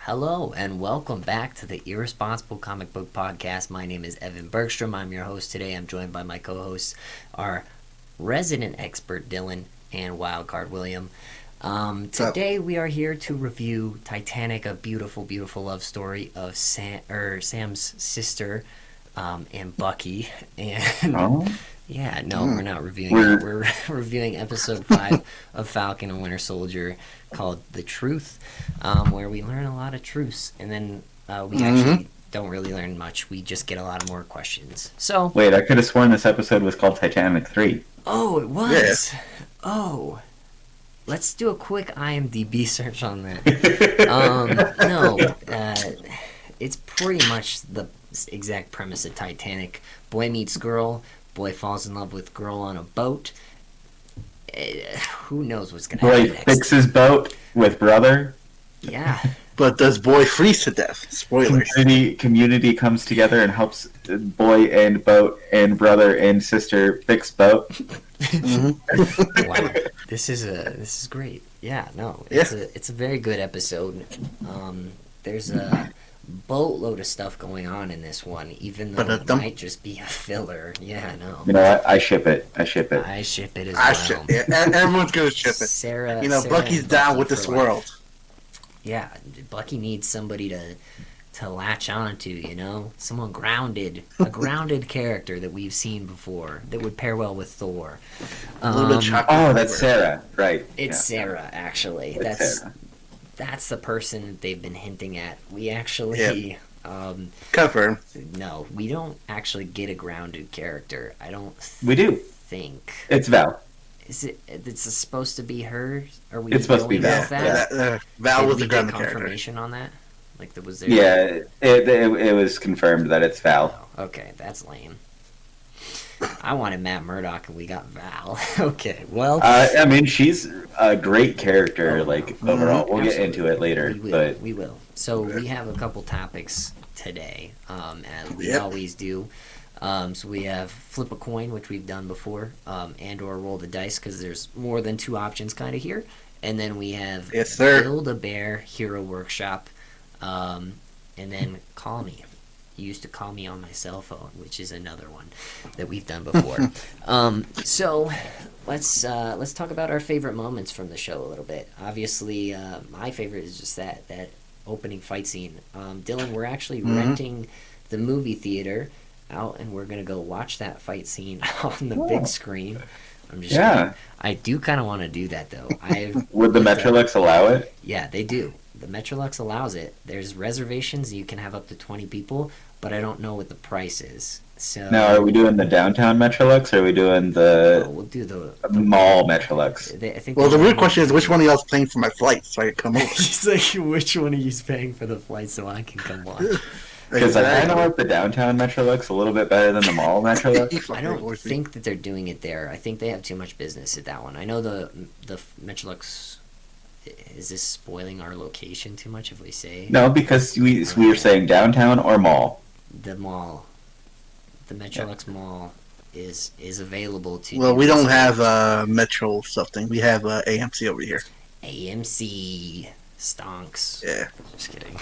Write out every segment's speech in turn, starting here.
Hello and welcome back to the Irresponsible Comic Book Podcast. My name is Evan Bergstrom. I'm your host today. I'm joined by my co-hosts, our resident expert Dylan and Wildcard William. Today we are here to review Titanic, a beautiful, beautiful love story of Sam's sister and Bucky. And we're not reviewing it. We're reviewing episode 5 of Falcon and Winter Soldier called The Truth, where we learn a lot of truths, and then we actually don't really learn much. We just get a lot of more questions. So wait, I could have sworn this episode was called Titanic 3. Oh, it was. Yeah. Oh, let's do a quick IMDb search on that. It's pretty much the exact premise of Titanic. Boy meets girl. Boy falls in love with girl on a boat. Who knows what's going to happen next? Boy fixes boat with brother. Yeah. But does boy freeze to death? Spoilers. Community comes together and helps boy and boat and brother and sister fix boat. Wow. This is great. Yeah, no. It's a very good episode. There's a boatload of stuff going on in this one, even though it might just be a filler. Yeah, no. You know what? I ship it. I ship it as well. Everyone's gonna ship it. Sarah, Bucky's down with this world. Yeah, Bucky needs somebody to latch onto, someone grounded, a grounded character that we've seen before that would pair well with Thor. That's Sarah, right? It's Sarah, actually. Sarah. That's the person that they've been hinting at. We actually confirm. No, we don't actually get a grounded character. I don't. We do. Think it's Val. Is it? It's supposed to be her. Are we? It's supposed to be Val. Val was the grounded confirmation on that. Like there was there. Yeah, it was confirmed that it's Val. Oh, okay, that's lame. I wanted Matt Murdock, and we got Val. Okay, well. I mean, she's a great character, overall. We'll get into it later. We will. So we have a couple topics today, as we always do. So we have flip a coin, which we've done before, and or roll the dice, because there's more than two options kind of here. And then we have Build-A-Bear Hero Workshop, and then Call Me. You used to call me on my cell phone, which is another one that we've done before. So let's talk about our favorite moments from the show a little bit. Obviously, my favorite is just that opening fight scene. Dylan, we're actually renting the movie theater out, and we're gonna go watch that fight scene on the big screen. I'm just kidding. I do kind of want to do that though. Would the Metrolux allow it? Yeah, they do. The Metrolux allows it. There's reservations. You can have up to 20 people, but I don't know what the price is. So now, are we doing the downtown Metrolux, or are we doing the we'll do the mall Metrolux? The real question is, which one of y'all's paying for my flight so I can come over? He's like, which one of you's paying for the flight so I can come watch? Because I kind of like the downtown Metrolux a little bit better than the mall Metrolux. I don't think that they're doing it there. I think they have too much business at that one. I know the Metrolux. Is this spoiling our location too much if we say? No, because we were saying downtown or mall. The mall. The Metrolux Mall is available to. Well, we don't have Metro something. We have AMC over here. AMC stonks. Yeah. Just kidding.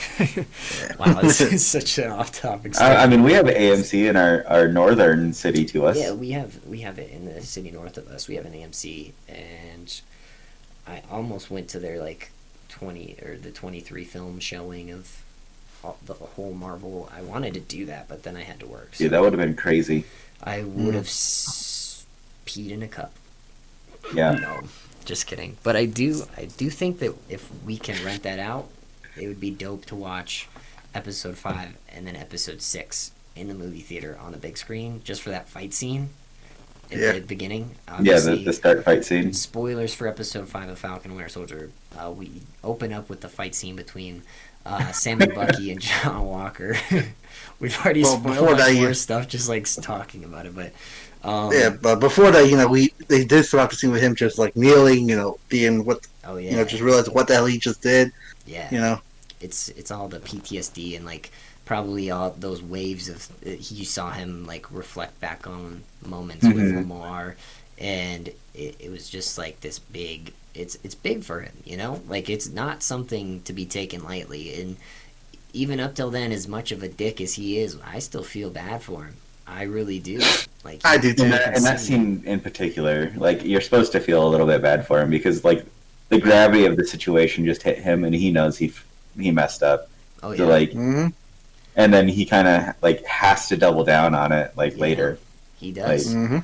Wow, this is such an off-topic. I mean, we have AMC in our northern city to us. Yeah, we have it in the city north of us. We have an AMC, and I almost went to their 23 film showing of the whole Marvel. I wanted to do that, but then I had to work. So yeah, that would have been crazy. I would have peed in a cup. Yeah. No, just kidding. But I do think that if we can rent that out, it would be dope to watch episode 5 and then episode 6 in the movie theater on the big screen, just for that fight scene. At the beginning. Obviously, the start fight scene. Spoilers for episode 5 of Falcon and Winter Soldier. We open up with the fight scene between Sam and Bucky and John Walker. We've already spoiled more stuff just talking about it, but but before that, they did start off the scene with him just kneeling, being just realizing what the hell he just did. Yeah, it's all the PTSD and probably all those waves of you saw him reflect back on moments with Lamar and it was just like this big. It's big for him, Like it's not something to be taken lightly, and even up till then, as much of a dick as he is, I still feel bad for him. I really do. Like I do too. And that scene in particular, like you're supposed to feel a little bit bad for him because like the gravity of the situation just hit him, and he knows he messed up. Oh yeah. So, like, mm-hmm. and then he kind of like has to double down on it later. He does. Like, Mm-hmm.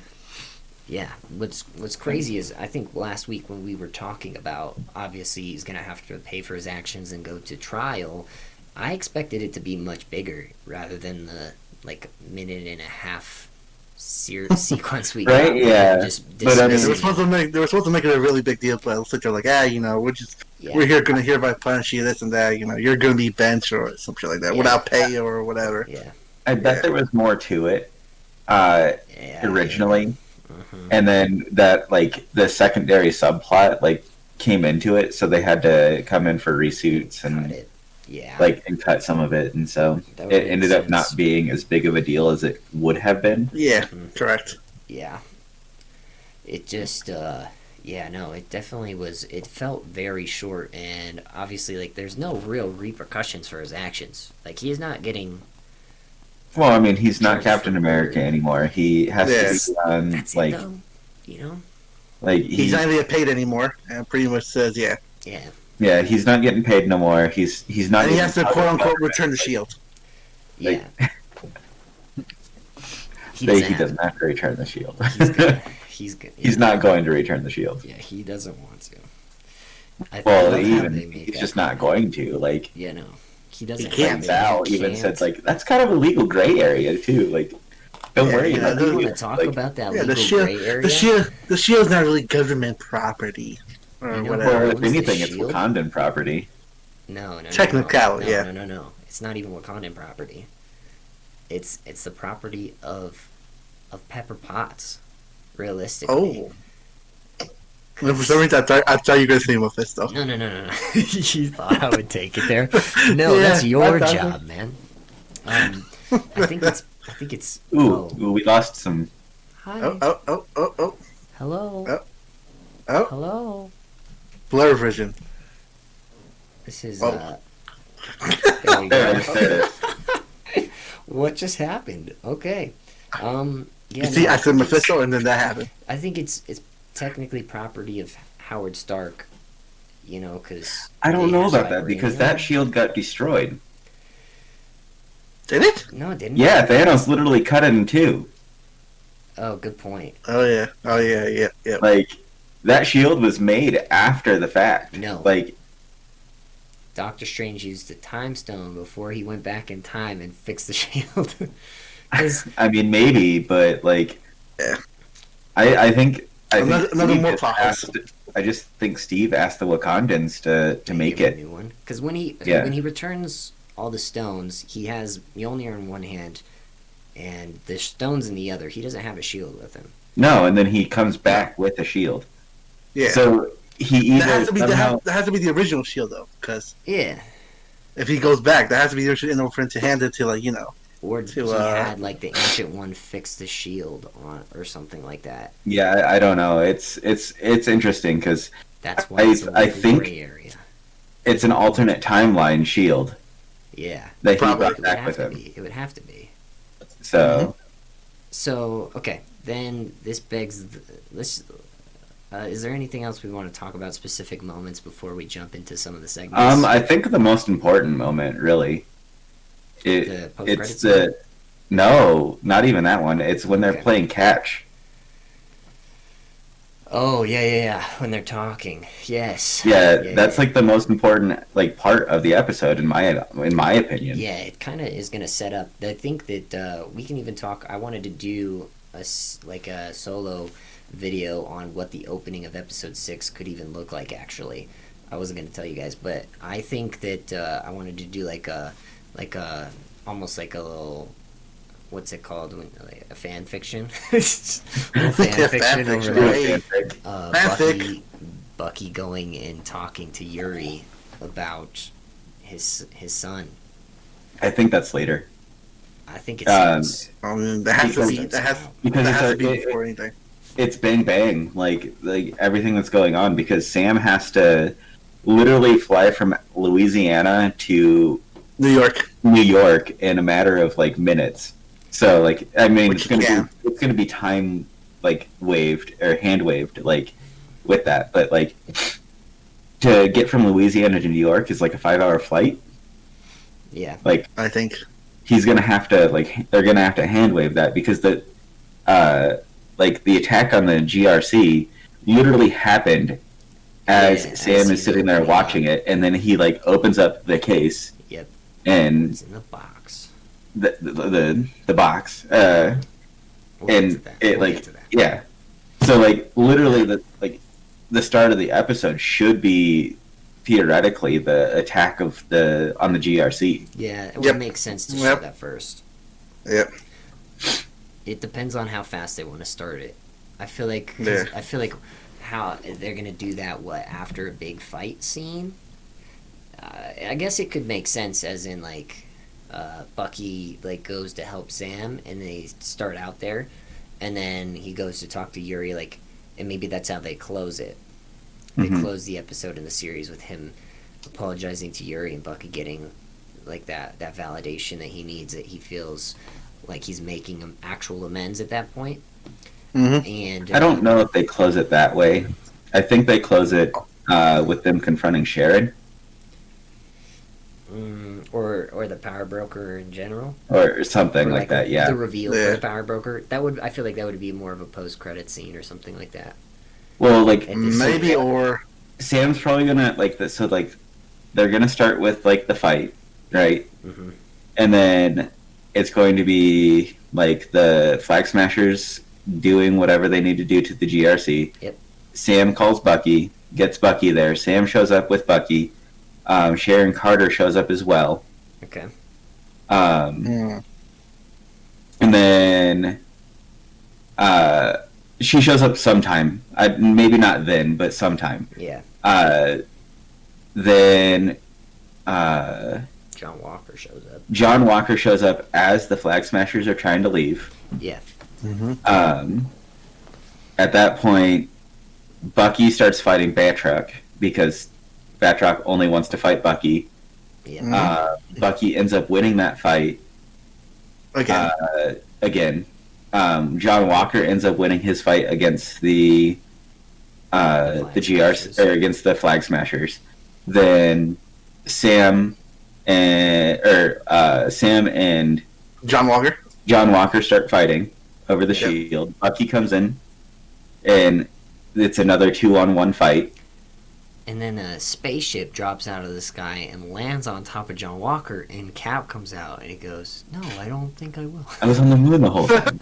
Yeah. What's crazy is I think last week when we were talking about obviously he's gonna have to pay for his actions and go to trial. I expected it to be much bigger rather than the like minute and a half sequence we got. Right? Yeah. Just But, I mean, They were supposed to make it a really big deal, but it looks like they're like, we're here going to hereby punish you, this and that. You're going to be benched or something like that, without pay or whatever. Yeah. I bet there was more to it originally, Mm-hmm. and then that like the secondary subplot like came into it, so they had to come in for reshoots and Cut it. Yeah. and cut some of it, and so That would it make ended up sense. not being as big of a deal as it would have been. Yeah, Mhm. correct. Yeah. It just, it definitely was. It felt very short, and obviously, like, there's no real repercussions for his actions. Like, he is not getting. Well, I mean, he's not Charged Captain for America murder. anymore. He has Yes. to be on That's like it, though. He's not going to get paid anymore, and pretty much says, yeah. Yeah. he's not getting paid no more. He's not. And he has to, getting- quote unquote, return the shield. Yeah. He doesn't doesn't have to return the shield. He's good. He's not going to return the shield. Yeah, he doesn't want to. I Well, love how even they make he's that just not going to. Like, Yeah, no. He doesn't. He can't. have it. Val He even can't. said, like, that's kind of a legal gray area too. Like, don't Yeah, worry yeah, about Do you it. want to talk Like, about that Yeah, legal the shield, gray area? the shield's not really government property or You know, whatever. Well, owns if the anything, it's shield? Wakandan property. No. Technicality, no, yeah. No. It's not even Wakandan property. It's the property of Pepper Potts. Realistically. Oh. And for some reason, I thought you were going to say Mephisto. No. You thought I would take it there? No, Yeah, that's your I thought job, man. I think it's. Ooh, we lost some. Hi. Oh. Hello. Oh. Hello. Blur vision. This is. Oh. There we There go. it is. What just happened? Okay. Yeah. You see, no, I said think it's- Mephisto, and then that happened. I think it's technically property of Howard Stark. Because I don't know about that because that shield got destroyed. Did it? No, it didn't. Yeah, Thanos literally cut it in two. Oh, good point. Oh yeah. Like, that shield was made after the fact. No. Like, Doctor Strange used the time stone before he went back in time and fixed the shield. 'Cause I mean, maybe, but like, Yeah. I think Another Steve more just plot asked- I just think Steve asked the Wakandans to make give him it. a new one. Because when he returns all the stones, he has Mjolnir in one hand and the stones in the other. He doesn't have a shield with him. No, and then he comes back with a shield. Yeah. So he either that has to be somehow, that has to be the original shield though, because Yeah. if he goes back, that has to be the original in order for him to hand it to Or To, he uh, had like the ancient one fix the shield on or something like that. yeah, I don't know. It's interesting because That's why it's a I legal think- gray area. it's an alternate timeline shield Yeah. that he Probably. brought It would back have with to him. be. It would have to be. So So, okay. Then this begs let's is there anything else we want to talk about, specific moments, before we jump into some of the segments? I think the most important moment, really, The post-credits it's the no, not even that one. It's when they're Okay. playing catch. Oh, yeah. When they're talking. Yes. Yeah, that's like the most important like part of the episode in my opinion. Yeah, it kind of is going to set up. I think that we can even talk. I wanted to do a solo video on what the opening of episode 6 could even look like, actually. I wasn't going to tell you guys, but I think that I wanted to do like a almost like a little, what's it called, like a fan fiction. Little fan Yeah, fiction fan over fiction, like right. Fanfic. Bucky going and talking to Yuri about his son. I think that's later. I think it's Um, that has to Because- be that has because that it's has a- to be it- before anything. it's bang bang, like everything that's going on, because Sam has to literally fly from Louisiana to New York in a matter of like minutes. So like, I mean, Which it's gonna be time like waved or hand waved like with that, but like to get from Louisiana to New York is like a 5 hour flight. Yeah, like I think he's gonna have to they're gonna have to hand wave that because the the attack on the GRC literally happened as Sam is sitting there watching it, and then he like opens up the case. Yep. And it's in the box. The box. We'll and it yeah. So like literally the start of the episode should be theoretically the attack of on the GRC. Yeah, it would make sense to show that first. Yep. It depends on how fast they want to start it. I feel like how they're gonna do that. What, after a big fight scene? I guess it could make sense, as in like Bucky like goes to help Sam, and they start out there, and then he goes to talk to Yuri, like, and maybe that's how they close it. They close the episode in the series with him apologizing to Yuri and Bucky getting like that validation that he needs, that he feels like he's making actual amends at that point. And I don't know if they close it that way. I think they close it with them confronting Sharon. Or the power broker in general, or something like that. Yeah, the reveal for the power broker. I feel like that would be more of a post-credit scene or something like that. Well, like maybe, or Sam's probably gonna like this. So like they're gonna start with like the fight, right? And then it's going to be like the Flag Smashers doing whatever they need to do to the GRC. Yep. Sam calls Bucky, gets Bucky there. Sam shows up with Bucky. Sharon Carter shows up as well. Okay. And then she shows up sometime. Maybe not then, but sometime. Yeah. Then John Walker shows up. John Walker shows up as the Flag Smashers are trying to leave. Yeah. At that point, Bucky starts fighting Batroc because Batroc only wants to fight Bucky. Yeah. Bucky ends up winning that fight. Again. John Walker ends up winning his fight against the GRs, or against the Flag Smashers. Then Sam and John Walker start fighting over the shield. Bucky comes in, and it's another 2-on-1 fight. And then a spaceship drops out of the sky and lands on top of John Walker, and Cap comes out and he goes, "No, I don't think I will." I was on the moon the whole time.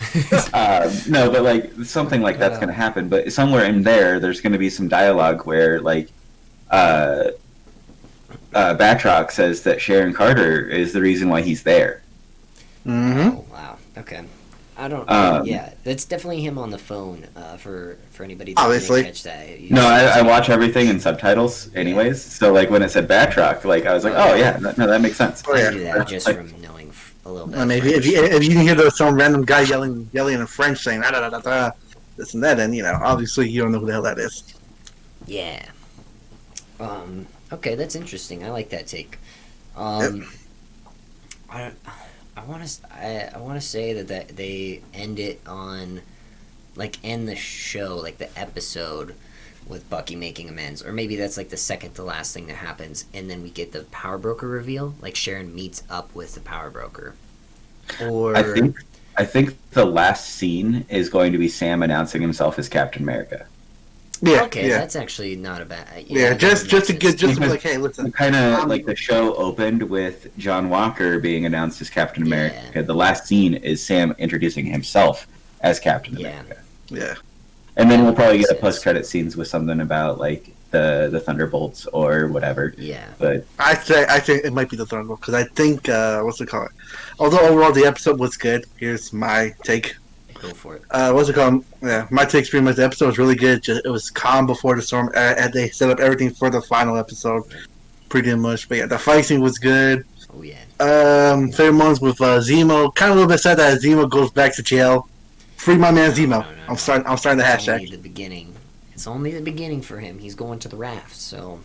No, but like something like that's going to happen. But somewhere in there's going to be some dialogue where like Batroc says that Sharon Carter is the reason why he's there. Oh, wow. Okay. I don't. Yeah, that's definitely him on the phone. For anybody that didn't catch that. No, I watch everything in subtitles, anyways. So like when it said Batroc, like I was like, oh yeah, no, that makes sense. I do that just from knowing a little bit. Maybe if you can hear some random guy yelling in French saying da da da da this and that, then obviously you don't know who the hell that is. Yeah. Okay, that's interesting. I like that take. I want to say that they end it on, like, end the show, like the episode, with Bucky making amends, or maybe that's like the second to last thing that happens, and then we get the power broker reveal, like Sharon meets up with the power broker. Or I think the last scene is going to be Sam announcing himself as Captain America. Yeah, okay, that's actually not a bad. Just to be like, hey, listen. Kind of like the show opened with John Walker being announced as Captain America. The last scene is Sam introducing himself as Captain America. Yeah. And then we'll probably get a post-credit scenes with something about like the Thunderbolts or whatever. Yeah. But I think it might be the Thunderbolt, because I think what's it called? Although overall the episode was good, here's my take. Go for it. What's it called? Yeah, my take pretty much. The episode was really good. It was calm before the storm. They set up everything for the final episode, pretty much. But yeah, the fight scene was good. Oh yeah. Favorite moments with Zemo. Kind of a little bit sad that Zemo goes back to jail. Free my man Zemo. I'm starting the It's only hashtag. the beginning. It's only the beginning for him. He's going to the raft, so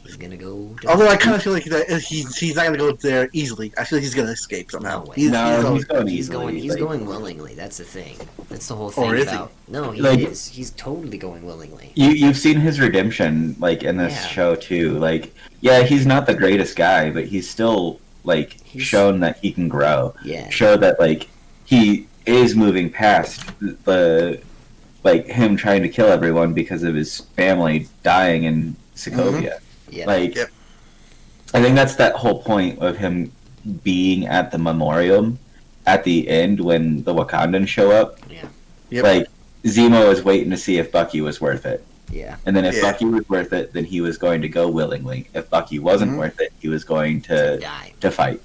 he's gonna go. Although I kind of feel like that he's not gonna go there easily. I feel like he's gonna escape somehow. No way. He's No, always, he's going He's easily. going. He's like, going willingly. That's the thing. That's the whole Or thing is he? about. No, he Like- is. He's totally going willingly. You've seen his redemption, like in this Yeah. show too. Like, yeah, he's not the greatest guy, but he's still like He's- shown that he can grow. Yeah. Show that like he is moving past the like him trying to kill everyone because of his family dying in Sokovia. Yeah. Like, Yep. I think that's that whole point of him being at the memoriam at the end when the Wakandans show up. Yeah. Yep. Like, Zemo was waiting to see if Bucky was worth it. Yeah. And then if Yeah. Bucky was worth it, then he was going to go willingly. If Bucky wasn't Mhm. worth it, he was going To to die. fight.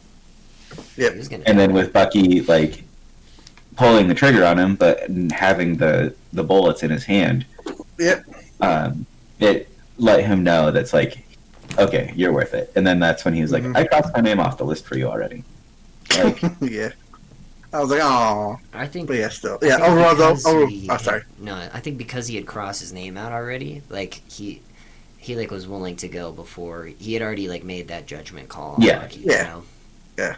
Yep. He was gonna And die. then with Bucky, like, pulling the trigger on him, but having the bullets in his hand, Yep. it let him know that's like, okay, you're worth it. And then that's when he was like, Mhm. I crossed my name off the list for you already. Like, Yeah. I was like, oh, I think. but yeah, still, I yeah. think Overall, though, because oh, sorry. No, I think because he had crossed his name out already, like he like was willing to go before he had already like made that judgment call on Yeah. Bucky, Yeah. you know? Yeah.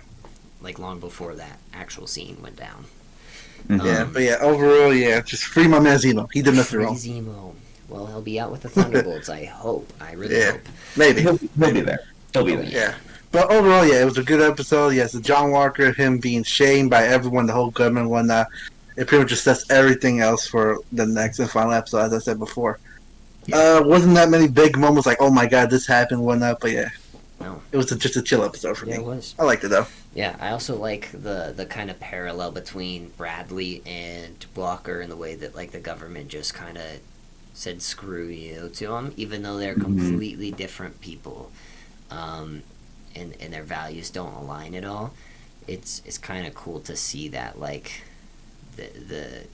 Like long before that actual scene went down. Mhm. Yeah, but yeah, overall, yeah, just free my man Zemo. He did nothing Free wrong. Zemo. Well, he'll be out with the Thunderbolts. I hope. I really Yeah. hope. Maybe. he'll be there. He'll be Oh, there. Yeah. But overall, yeah, it was a good episode. Yes, the John Walker, him being shamed by everyone, the whole government and whatnot. It pretty much just sets everything else for the next and final episode, as I said before. Wasn't that many big moments like, oh my god, this happened, whatnot, but yeah. No. It was just a chill episode for Yeah, me. it was. I liked it though. Yeah, I also like the kind of parallel between Bradley and Walker in the way that like the government just kind of said screw you to them, even though they're Mhm. completely different people, and their values don't align at all. It's kind of cool to see that like the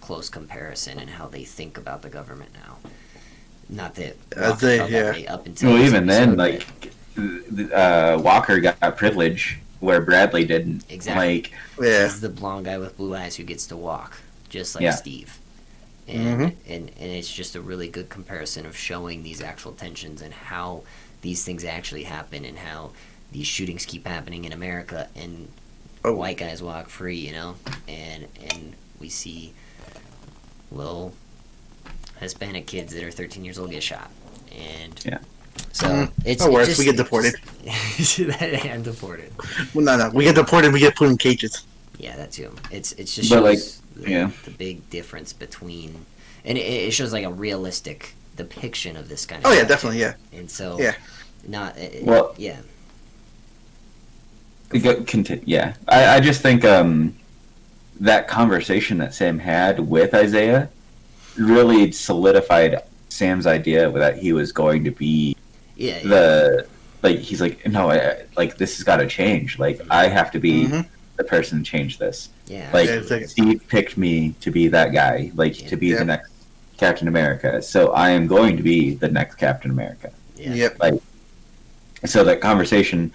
close comparison and how they think about the government now. Not that Walker they- felt yeah. that way up until Well, this even then, episode, like, Walker got privilege where Bradley didn't. Exactly. Like, but Yeah. he's the blonde guy with blue eyes who gets to walk, just like Yeah. Steve. And, Mhm. and it's just a really good comparison of showing these actual tensions and how these things actually happen and how these shootings keep happening in America and Oh. white guys walk free, you know, and we see little Hispanic kids that are 13 years old get shot, and Yeah. so it's no worries, just, we get deported. and deported. Well, no, we get deported, we get put in cages. Yeah, that too. It's just But, shows like, the, yeah. the big difference between, and it shows like a realistic depiction of this kind of. Oh, yeah, stuff, definitely, too. yeah. And so, Yeah. not Well- yeah. Yeah, I just think that conversation that Sam had with Isaiah really solidified Sam's idea that he was going to be Yeah, he's like, no, like this has got to change. Like I have to be Mhm. the person to change this. yeah. Like Yeah, it's like- Steve picked me to be that guy, like to be Yeah. the next Captain America. So I am going to be the next Captain America. Yeah. Yep. So that conversation,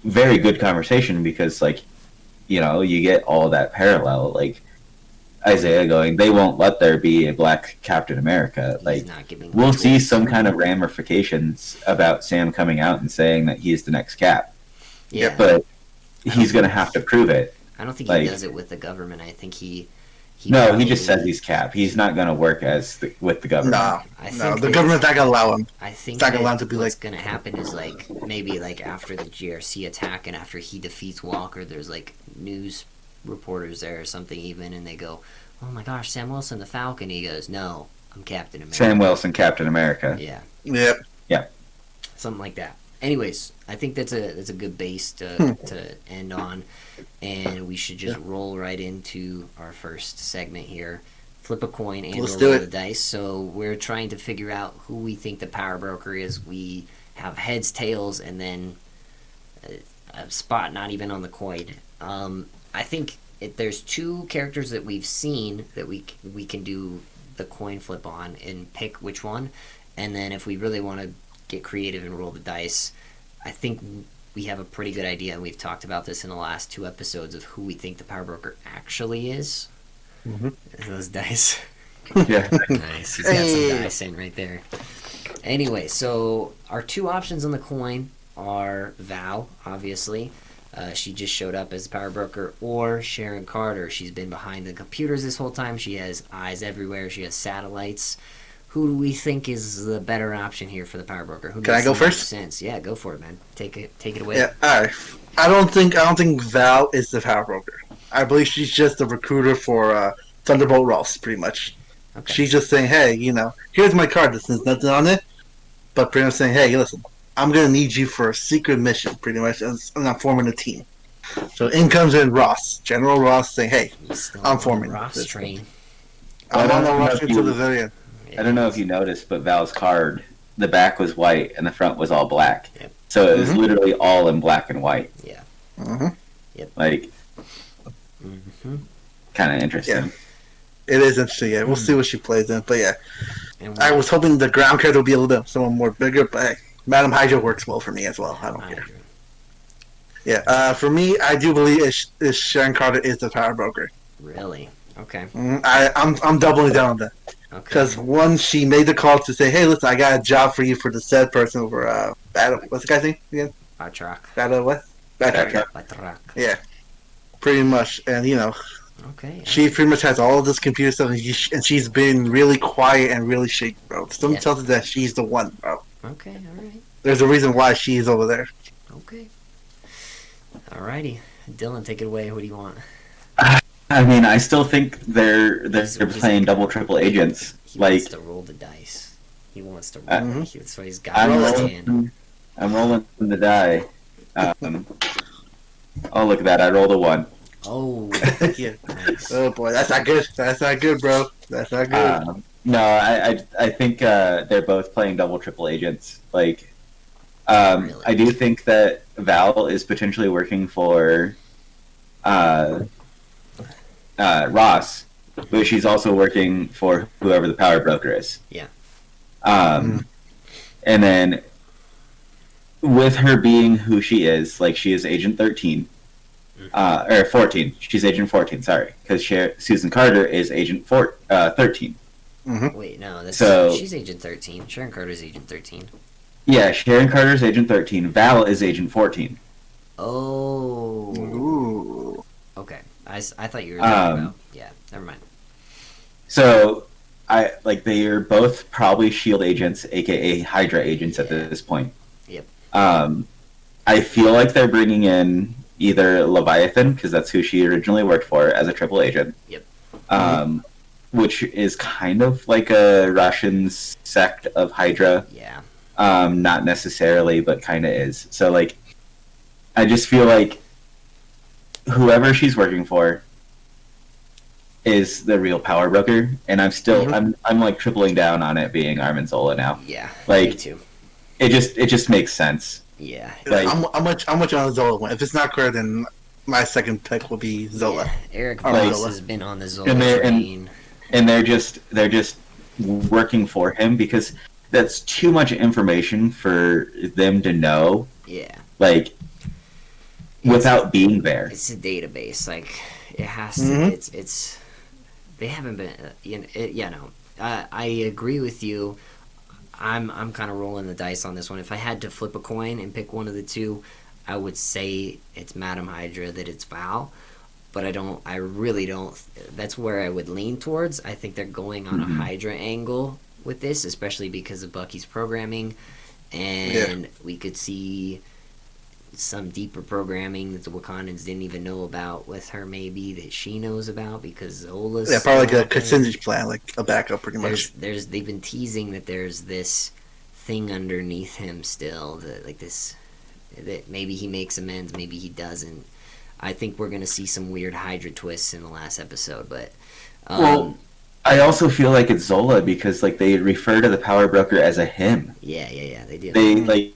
very good conversation, because like, you know, you get all that parallel, like Isaiah going, they won't let there be a black Captain America. He's Like not giving we'll the see choice. some kind of ramifications about Sam coming out and saying that he's the next Cap, Yeah, but he's going to have to prove it. I don't think like- he does it with the government. I think he No, he probably- just says he's Cap. He's not going to work with the government. No, I no, think the that- government's not gonna allow him. I think It's not that allowed to be what's like- gonna happen is like maybe like after the GRC attack and after he defeats Walker, there's like news reporters there or something even, and they go, "Oh my gosh, Sam Wilson, the Falcon." He goes, "No, I'm Captain America." Sam Wilson, Captain America. Yeah, Yep. something like that. Anyways, I think that's a good base to end on, and we should just roll right into our first segment here. Flip a coin and Let's or do roll it. the dice. So we're trying to figure out who we think the power broker is. We have heads, tails, and then a spot not even on the coin. I think there's two characters that we've seen that we can do the coin flip on and pick which one, and then if we really want to get creative and roll the dice, I think we have a pretty good idea, and we've talked about this in the last two episodes of who we think the power broker actually is. Those dice. Yeah. Nice. He's got Hey. some dice in right there. Anyway, so our two options on the coin are Val, obviously. She just showed up as a power broker, or Sharon Carter. She's been behind the computers this whole time. She has eyes everywhere. She has satellites. Who do we think is the better option here for the power broker? Who Can I makes go the most first? sense? Yeah, go for it, man. Take it away. Yeah, all right. I don't think Val is the power broker. I believe she's just the recruiter for Thunderbolt Ross, pretty much. Okay. She's just saying, hey, here's my card. There's nothing on it, but pretty much saying, hey, listen, I'm gonna need you for a secret mission, pretty much, and I'm forming a team. So in comes in Ross, General Ross, saying, hey, He's still I'm on forming the Ross this. train. I'm I on the don't know Ross if train you- to the very end. I don't know if you noticed, but Val's card, the back was white and the front was all black. Yep. So it was Mhm. literally all in black and white. Yeah. Mm-hmm. Like, Mm-hmm. kind of interesting. Yeah. It is interesting. Yeah, we'll see what she plays in. But yeah, And I was hoping the ground character would be a little bit someone more bigger, but hey, Madam Hydra works well for me as well. I don't care. Yeah, for me, I do believe is Sharon Carter is the power broker. Really? Okay. I'm doubling down on that Okay. because one, she made the call to say, "Hey, listen, I got a job for you for the said person over battle. What's the guy's name again? Batroc. Battle what? Battle. Batroc. Yeah, pretty much. And Okay. she pretty much has all of this computer stuff, and she's been really quiet and really shaky, bro. Something Yeah. tells us that she's the one, bro. Okay. All right. There's a reason why she's over there. Okay. Alrighty. Dylan, take it away. What do you want? I mean, I still think they're He's playing double, triple agents. He Like, wants to roll the dice. He wants to roll. Mhm. That's what he's got I'm in his hand. rolling the die. Oh, look at that! I rolled a 1. Oh. Yeah. Nice. Oh boy, that's not good. That's not good, bro. That's not good. No, I think they're both playing double, triple agents. Like, Really? I do think that Val is potentially working for Ross, but she's also working for whoever the power broker is. Yeah. And then with her being who she is, like she is Agent 13, or 14. She's Agent 14. Sorry, because Susan Carter is Agent 13. Wait, no. That's, So- she's Agent 13. Sharon Carter's Agent 13. Yeah, Sharon Carter's Agent 13. Val is Agent 14. Oh. Ooh. Okay. I thought you were talking Um, about. Yeah. Never mind. So they are both probably Shield agents, aka Hydra agents at Yeah. this point. Yep. I feel like they're bringing in either Leviathan, because that's who she originally worked for as a triple agent. Yep. Which is kind of like a Russian sect of Hydra. Yeah. Not necessarily, but kind of is. So like, I just feel like whoever she's working for is the real power broker, and I'm still I'm like tripling down on it being Armin Zola now. Yeah. Like- me too. It just makes sense. Yeah. Like- I'm much on Zola one. If it's not correct, then my second pick will be Zola. Yeah. Eric Or Voss Zola. has been on the Zola And they're- train. And they're just working for him because that's too much information for them to know, Yeah. like, without being there. It's a database. Like it has to. Mhm. It's. They haven't been. No. I agree with you. I'm kind of rolling the dice on this one. If I had to flip a coin and pick one of the two, I would say it's Madam Hydra, that it's Val. But I really don't. That's where I would lean towards. I think they're going on a Hydra angle with this, especially because of Bucky's programming. And we could see some deeper programming that the Wakandans didn't even know about with her, maybe, that she knows about because Zola's. Yeah, probably still like a out there. contingency plan, like a backup, pretty much. They've been teasing that there's this thing underneath him still, that maybe he makes amends, maybe he doesn't. I think we're gonna see some weird Hydra twists in the last episode, but Well, I also feel like it's Zola because like they refer to the power broker as a him. yeah, they do. They like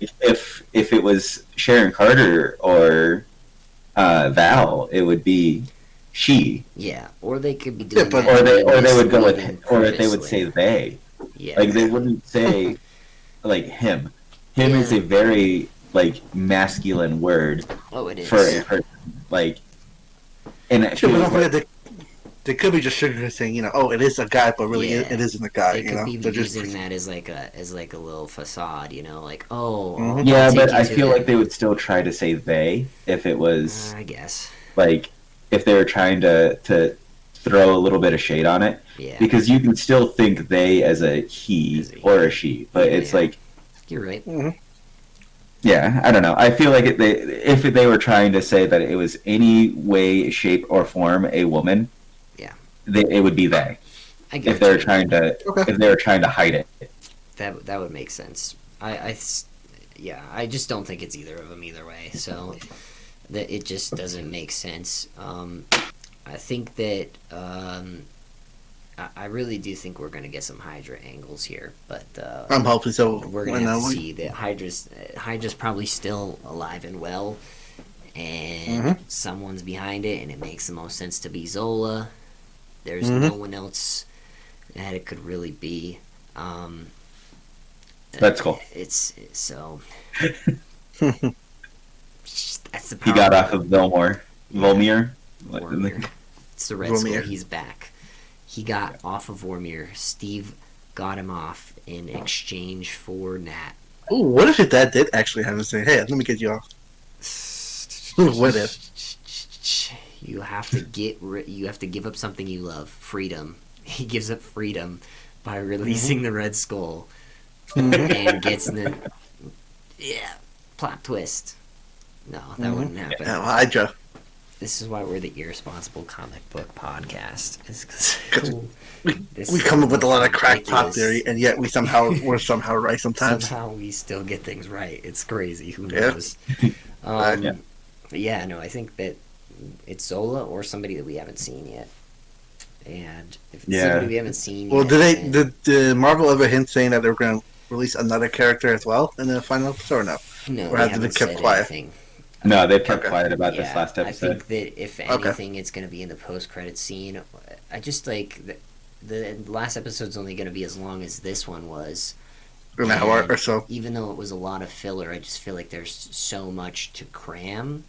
if it was Sharon Carter or Val, it would be she, Yeah, or they could be doing but- that. or they would go with, misleading or if they would purposely. say they. Yeah, Like they wouldn't say like him. Him is Yeah. a very like masculine word oh, it is. for a person. Like, and it Sure, but feels don't like, forget They could be just sugarcoating saying, oh, it is a guy, but really Yeah. it isn't a guy. They could be They're using just that as like a little facade, like I'll Yeah, take but you I to feel the- like they would still try to say they if it was I guess. like if they were trying to throw a little bit of shade on it, Yeah. because you can still think they as a he As a or he. a she, but Yeah, it's yeah. like, You're right. yeah, I don't know. I feel like if they were trying to say that it was any way, shape, or form a woman, Yeah. it would be they. I get If they were what you mean. trying to hide it. That would make sense. I just don't think it's either of them either way. So that it just doesn't make sense. I think that I really do think we're gonna get some Hydra angles here, but I'm hoping so. we're gonna have to see that Hydra's probably still alive and well, and someone's behind it, and it makes the most sense to be Zola. There's no one else that it could really be. That's cool. It's so. That's the He power got of off of Volmir. Vormir. It's the Red Vormir. Skull. He's back. He got off of Vormir. Steve got him off in exchange for Nat. Ooh, what if that did actually have him say, "Hey, let me get you off"? What if? You have to you have to give up something you love. Freedom. He gives up freedom by releasing the Red Skull and gets the plot twist. No, that wouldn't happen. Yeah, Hydra. This is why we're the Irresponsible Comic Book Podcast. Is 'Cause we come up with a lot of crackpot theory, and yet we're somehow right sometimes. Somehow we still get things right. It's crazy. Who Yeah. knows? Yeah. But yeah, no, I think that it's Zola or somebody that we haven't seen yet. And if it's somebody we haven't seen Well, yet, did Marvel ever hint saying that they were going to release another character as well in the final episode, or no? no, or they have they haven't kept said quiet? anything. No, they've kept Okay. quiet about this Yeah, last I episode. think that if anything, it's going to be in the post-credit scene. I just like the last episode's only going to be as long as this one was. An hour And or so. Even though it was a lot of filler, I just feel like there's so much to cram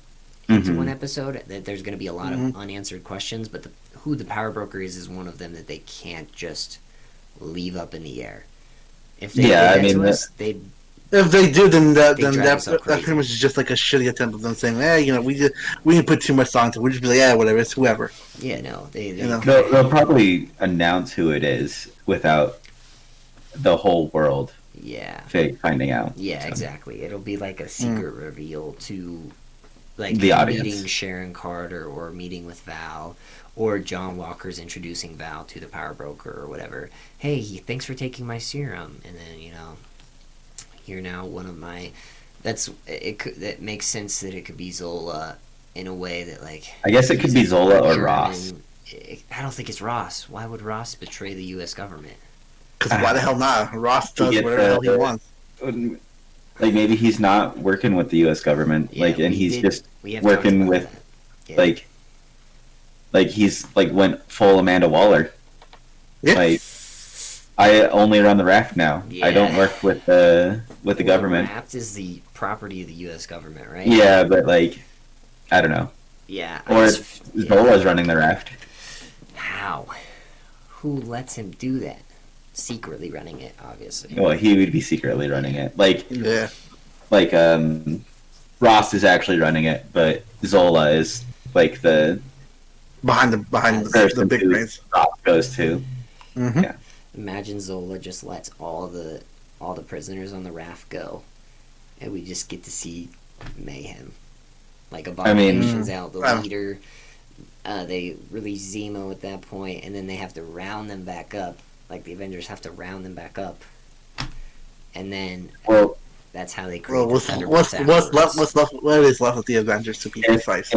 into one episode that there's going to be a lot of unanswered questions. But who the power broker is one of them that they can't just leave up in the air. If they did that to us, they'd. If they do, then drive that's us all crazy. pretty much just like a shitty attempt of them saying, we didn't put too much thought into it. We just be like, yeah, whatever, it's whoever. Yeah, no, they They'll probably announce who it is without the whole world yeah. finding out. Yeah, So, exactly. It'll be like a secret reveal to, like, The audience. meeting Sharon Carter or meeting with Val, or John Walker's introducing Val to the power broker or whatever. Hey, thanks for taking my serum, and then you're now one of my. That makes sense that it could be Zola in a way that I guess it could be Zola or Ross. I don't think it's Ross. Why would Ross betray the U.S. government? Because why the hell not? Ross does get whatever the hell he wants. Like maybe he's not working with the U.S. government, Yeah, and we he's did- just we have working talked about with that. Yeah. he's went full Amanda Waller. Yeah. Like I only run the raft now. I don't Yeah. work with the government. Raft is the property of the U.S. government, right? Yeah, but I don't know. Yeah. Or Zola's running the raft. How? Who lets him do that? Secretly running it, obviously. Well, he would be secretly running it. Yeah. Ross is actually running it, but Zola is the Behind the person big who brains. Ross goes to. Mm-hmm. Yeah. Imagine Zola just lets all the prisoners on the raft go, and we just get to see mayhem. Like Abomination's out, the leader. They release Zemo at that point, and then they have to round them back up. Like the Avengers have to round them back up, and then that's how they create the Thunderbolts afterwards. What is left of the Avengers to be precise?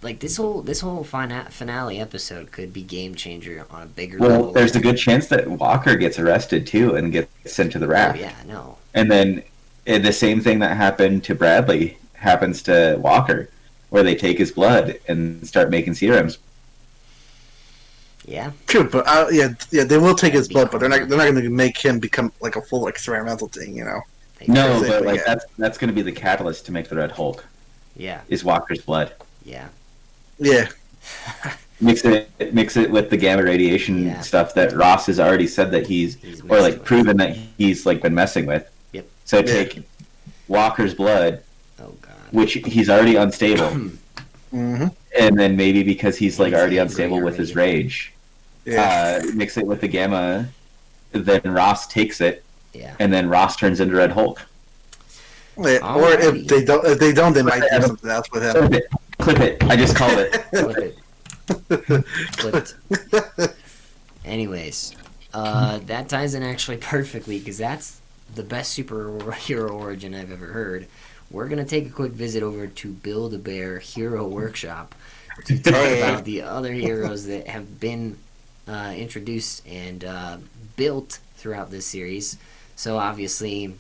Like this whole finale episode could be game changer on a bigger level. Well, there's a good chance that Walker gets arrested too and gets sent to the raft. Oh yeah, no. And then the same thing that happened to Bradley happens to Walker, where they take his blood and start making serums. Yeah. True, but they will take his blood, but they're not going to make him become like a full experimental thing, No, Exactly, but yeah. that's going to be the catalyst to make the Red Hulk. Yeah. Is Walker's blood. Yeah. Yeah. mix it with the gamma radiation stuff that Ross has already said that he's or like with. proven that he's like been messing with. Yep. So take Walker's blood, Oh God. which he's already unstable, Mm-hmm. and then maybe because he's like He's already angry unstable with his already. rage, Yeah. mix it with the gamma, then Ross takes it, Yeah. and then Ross turns into Red Hulk. Yeah, or Alrighty. if they don't, they might do something else with him. Clip it. I just called it. Flip it. Flipped. Anyways, that ties in actually perfectly because that's the best superhero origin I've ever heard. We're gonna take a quick visit over to Build-A-Bear Hero Workshop to talk about the other heroes that have been introduced and built throughout this series. So obviously,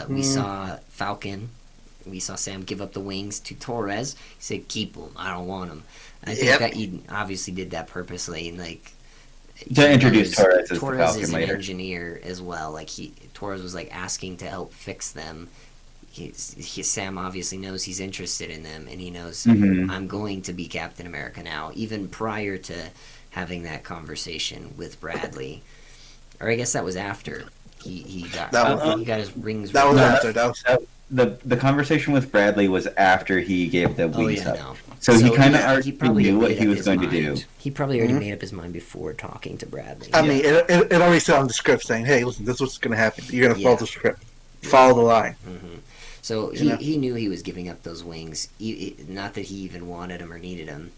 we saw Falcon. We saw Sam give up the wings to Torres. He said, "Keep them. I don't want them." I think that he obviously did that purposely, and like To introduce Torres as the Torres Falcon is an later. engineer as well. Like Torres was like asking to help fix them. Sam obviously knows he's interested in them, and he knows Mhm. I'm going to be Captain America now. Even prior to having that conversation with Bradley, or I guess that was after he got his rings. That was ripped after. off. That was The conversation with Bradley was after he gave the Oh wings yeah, up. no. So he kind of he already probably knew what made he up was his going to mind. do. He probably already made up his mind before talking to Bradley. I mean, it already said on the script saying, "Hey, listen, this is what's going to happen. You're going to follow Yeah. the script, follow the line." So You know? he knew he was giving up those wings. Not that he even wanted them or needed them.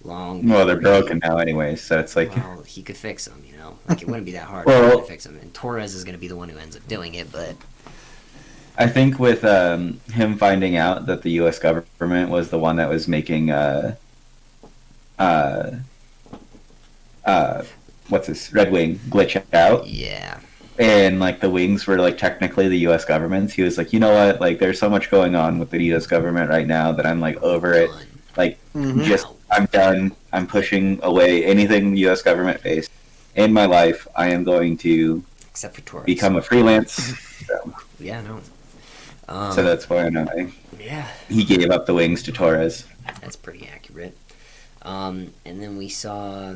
Long. Well, they're before broken now anyway, so it's like Well, he could fix them. You know, like it wouldn't be that hard Well- for him to fix them. And Torres is going to be the one who ends up doing it. But I think with him finding out that the U.S. government was the one that was making what's this Red Wing glitch out, yeah, and like the wings were like technically the U.S. government's. He was like, you know what? Like, there's so much going on with the U.S. government right now that I'm like over it. done. Like, Mhm. just I'm done. I'm pushing away anything the U.S. government faced in my life. I am going to Except for Torres. become a freelance. Yeah, no. So that's why I know Yeah, he gave up the wings to Torres. that's pretty accurate. And then we saw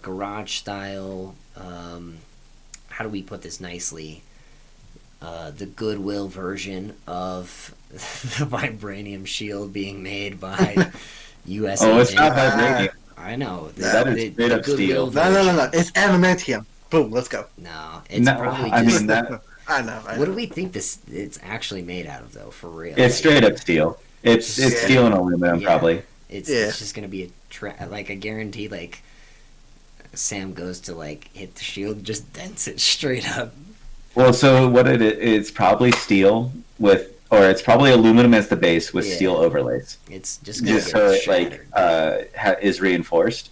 garage style. How do we put this nicely? The Goodwill version of the vibranium shield being made by U.S. Oh, it's agent. not vibranium. I know. That is straight up steel. No. It's adamantium. Boom. Let's go. No, it's No, probably I just. mean that I know. What do we think it's actually made out of though? For real, it's straight up steel. It's steel and aluminum Yeah. probably. It's just gonna be like I guarantee like Sam goes to like hit the shield, just dents it straight up. Well, so what it's probably steel with, or it's probably aluminum as the base with Yeah. steel overlays, It's just gonna just get so it shattered. is reinforced.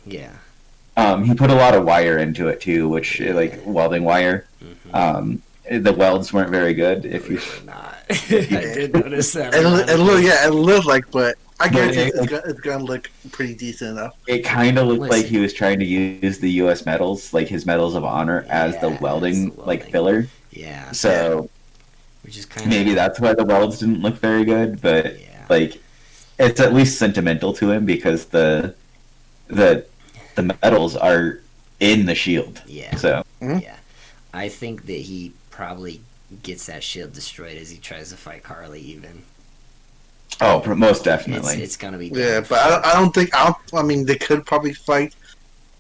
Yeah. He put a lot of wire into it too, which like welding wire. The welds weren't very good. If you Really not. I did notice that. It looked like, but I guarantee it- it's gonna look pretty decent enough. it kind of looked like Listen. he was trying to use the U.S. medals, like his medals of honor, as the Yeah, welding as the like welding. filler. Yeah. So Which is kind of maybe that's why the welds didn't look very good, but Yeah. like it's at least sentimental to him because the medals are in the shield. Yeah. So Yeah. I think that he probably gets that shield destroyed as he tries to fight Carly. Even most definitely. it's gonna be Yeah, done but for- I don't think. I mean, they could probably fight.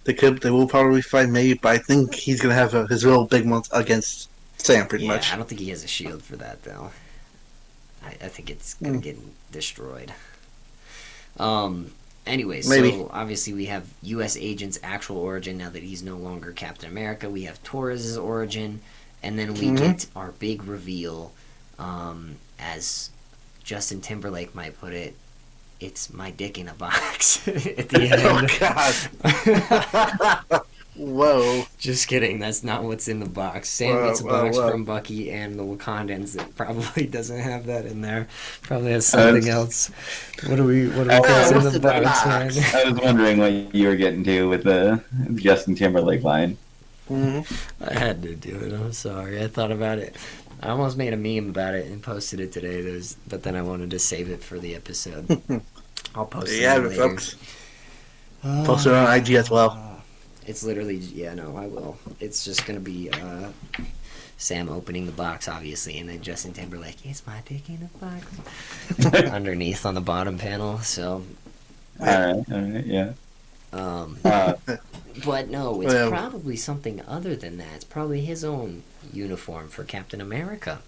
They will probably fight, maybe. But I think he's gonna have his real big ones against Sam, pretty Yeah, much. I don't think he has a shield for that though. I think it's gonna get destroyed. Anyway, Maybe. so obviously we have U.S. Agent's actual origin now that he's no longer Captain America. We have Torres' origin, and then we get our big reveal, as Justin Timberlake might put it. It's my dick in a box at the Oh end. God! Whoa! Just kidding. That's not what's in the box. Sam gets a box from Bucky and the Wakandans that probably doesn't have that in there. Probably has something else. What do we put in what's the in the box, box? man? I was wondering what you were getting to with the Justin Timberlake line. I had to do it. I'm sorry. I thought about it. I almost made a meme about it and posted it today. But then I wanted to save it for the episode. I'll post Yeah, them later. folks. Post it on IG as well. It's literally, yeah, no, I will. It's just gonna be Sam opening the box, obviously, and then Justin Timberlake, "It's my dick in the box," underneath on the bottom panel. So, all right, yeah. But no, it's probably something other than that. It's probably his own uniform for Captain America.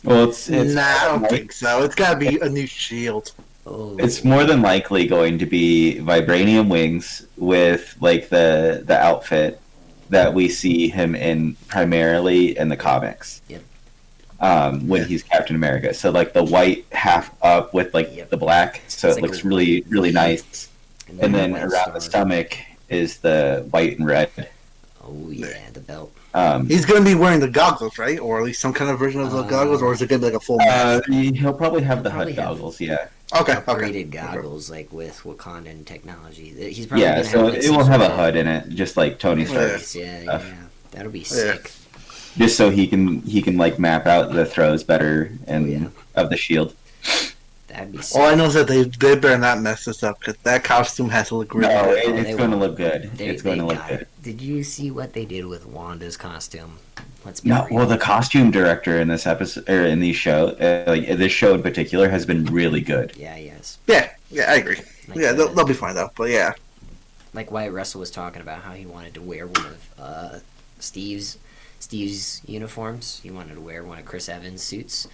Well, it's nah, I don't think so. It's got to be a new shield. Oh. It's more than likely going to be vibranium wings with like the outfit that we see him in primarily in the comics. Yep. When he's Captain America, so like the white half up with like the black, so It's it like looks really nice. And then the around the stomach is the white and red. Oh yeah, the belt. He's going to be wearing the goggles, right? Or at least some kind of version of the goggles, or is it going to be like a full mask? He'll probably have the HUD goggles, yeah. Upgraded goggles, like with Wakandan technology. He's probably gonna so have, like, it will have a HUD in it, just like Tony Stark. Yeah, that'll be sick. Just so he can like map out the throws better and of the shield. That'd be sick. All I know is that they better not mess this up, because that costume has to look really good. It's going to look good. It's going to look good. Did you see what they did with Wanda's costume? The costume director in this episode, or in these show, like this show in particular, has been really good. Yeah, yes. Yeah, I agree. They'll be fine though. But yeah, like Wyatt Russell was talking about how he wanted to wear one of Steve's uniforms. He wanted to wear one of Chris Evans' suits,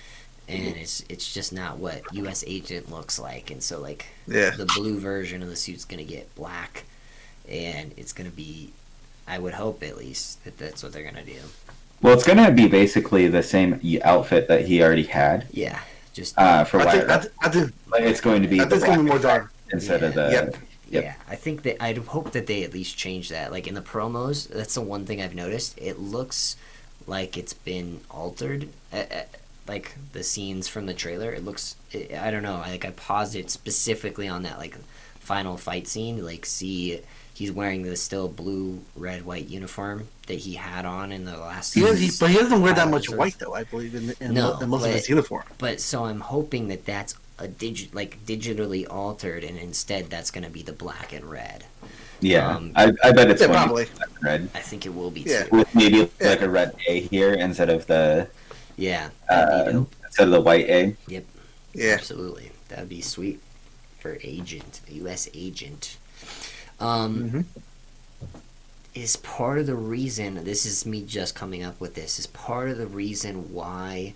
and it's just not what U.S. Agent looks like. And so the blue version of the suit's gonna get black, and it's gonna be, I would hope at least that's what they're gonna do. Well, it's going to be basically the same outfit that he already had. Yeah, just for Wyatt. It's going to be. I think it's going to be more dark instead of the. Yep. Yeah, I think that I'd hope that they at least change that. Like in the promos, that's the one thing I've noticed. It looks like it's been altered. Like the scenes from the trailer, it looks. I don't know. I paused it specifically on that final fight scene. See. He's wearing the still blue, red, white uniform that he had on in the last. But he doesn't wear that much white, though. I believe in most of his uniform. But so I'm hoping that that's a digitally altered, and instead that's going to be the black and red. Yeah, I bet it's going probably to be black and red. I think it will be too. With maybe like a red A here instead of the. Yeah. That'd be dope. Instead of the white A. Yep. Yeah. Absolutely. That'd be sweet for U.S. Agent. Is part of the reason, this is me just coming up with this, is part of the reason why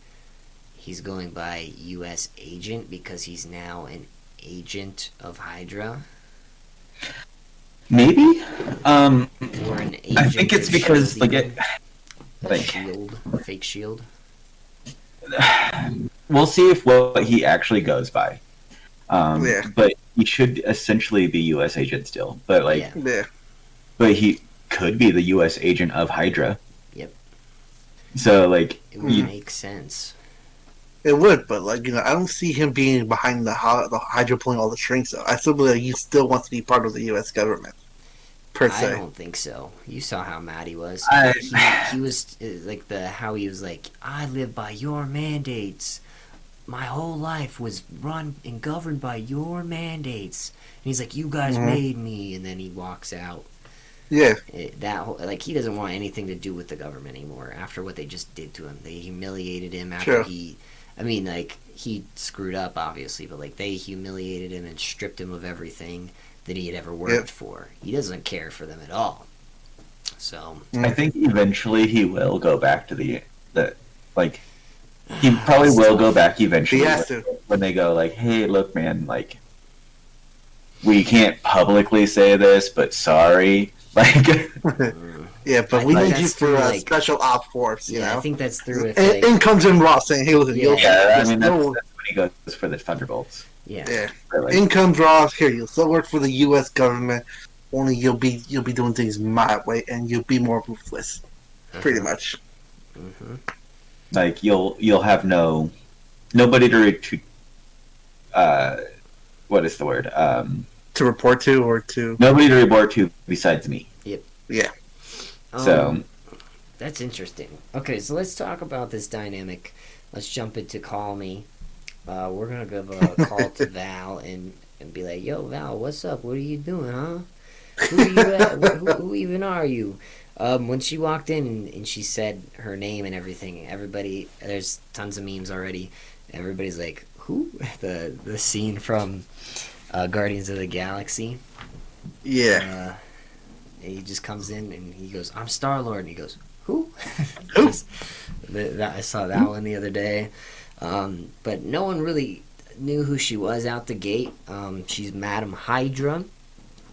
he's going by U.S. Agent because he's now an agent of Hydra? Maybe? Or an agent I think it's because fake shield. We'll see if what he actually goes by. But he should essentially be U.S. agent still. But but he could be the U.S. agent of Hydra. Yep. So it would make sense. It would, but I don't see him being behind the Hydra pulling all the strings. Though I still believe he still wants to be part of the U.S. government. Per se. I don't think so. You saw how mad he was. He was how he was like, I live by your mandates. My whole life was run and governed by your mandates. And he's like, you guys made me. And then he walks out. Yeah. He doesn't want anything to do with the government anymore after what they just did to him. They humiliated him after he screwed up, obviously, but they humiliated him and stripped him of everything that he had ever worked for. He doesn't care for them at all. So I think eventually he will go back to the he probably will go back eventually. He has to. When they go hey, look, man, we can't publicly say this, but sorry. Yeah, but we need you for a special op force, you know? I think that's through it. In comes in Ross saying, hey, listen, that's when he goes for the Thunderbolts. Yeah. In comes Ross, here, you'll still work for the U.S. government, only you'll be doing things my way, and you'll be more ruthless. Pretty much. You'll have nobody to what is the word? To report to or to... Nobody to report to besides me. Yep. Yeah. So... That's interesting. Okay, so let's talk about this dynamic. Let's jump into Call Me. We're going to give a call to Val, and and be like, "Yo, Val, what's up? What are you doing, huh? Who are you at? Who even are you?" When she walked in and she said her name and everything, everybody, there's tons of memes already. Everybody's like, "Who?" The scene from Guardians of the Galaxy. Yeah. He just comes in and he goes, "I'm Star-Lord," and he goes, "Who?" Who? I saw that one the other day. But no one really knew who she was out the gate. She's Madam Hydra,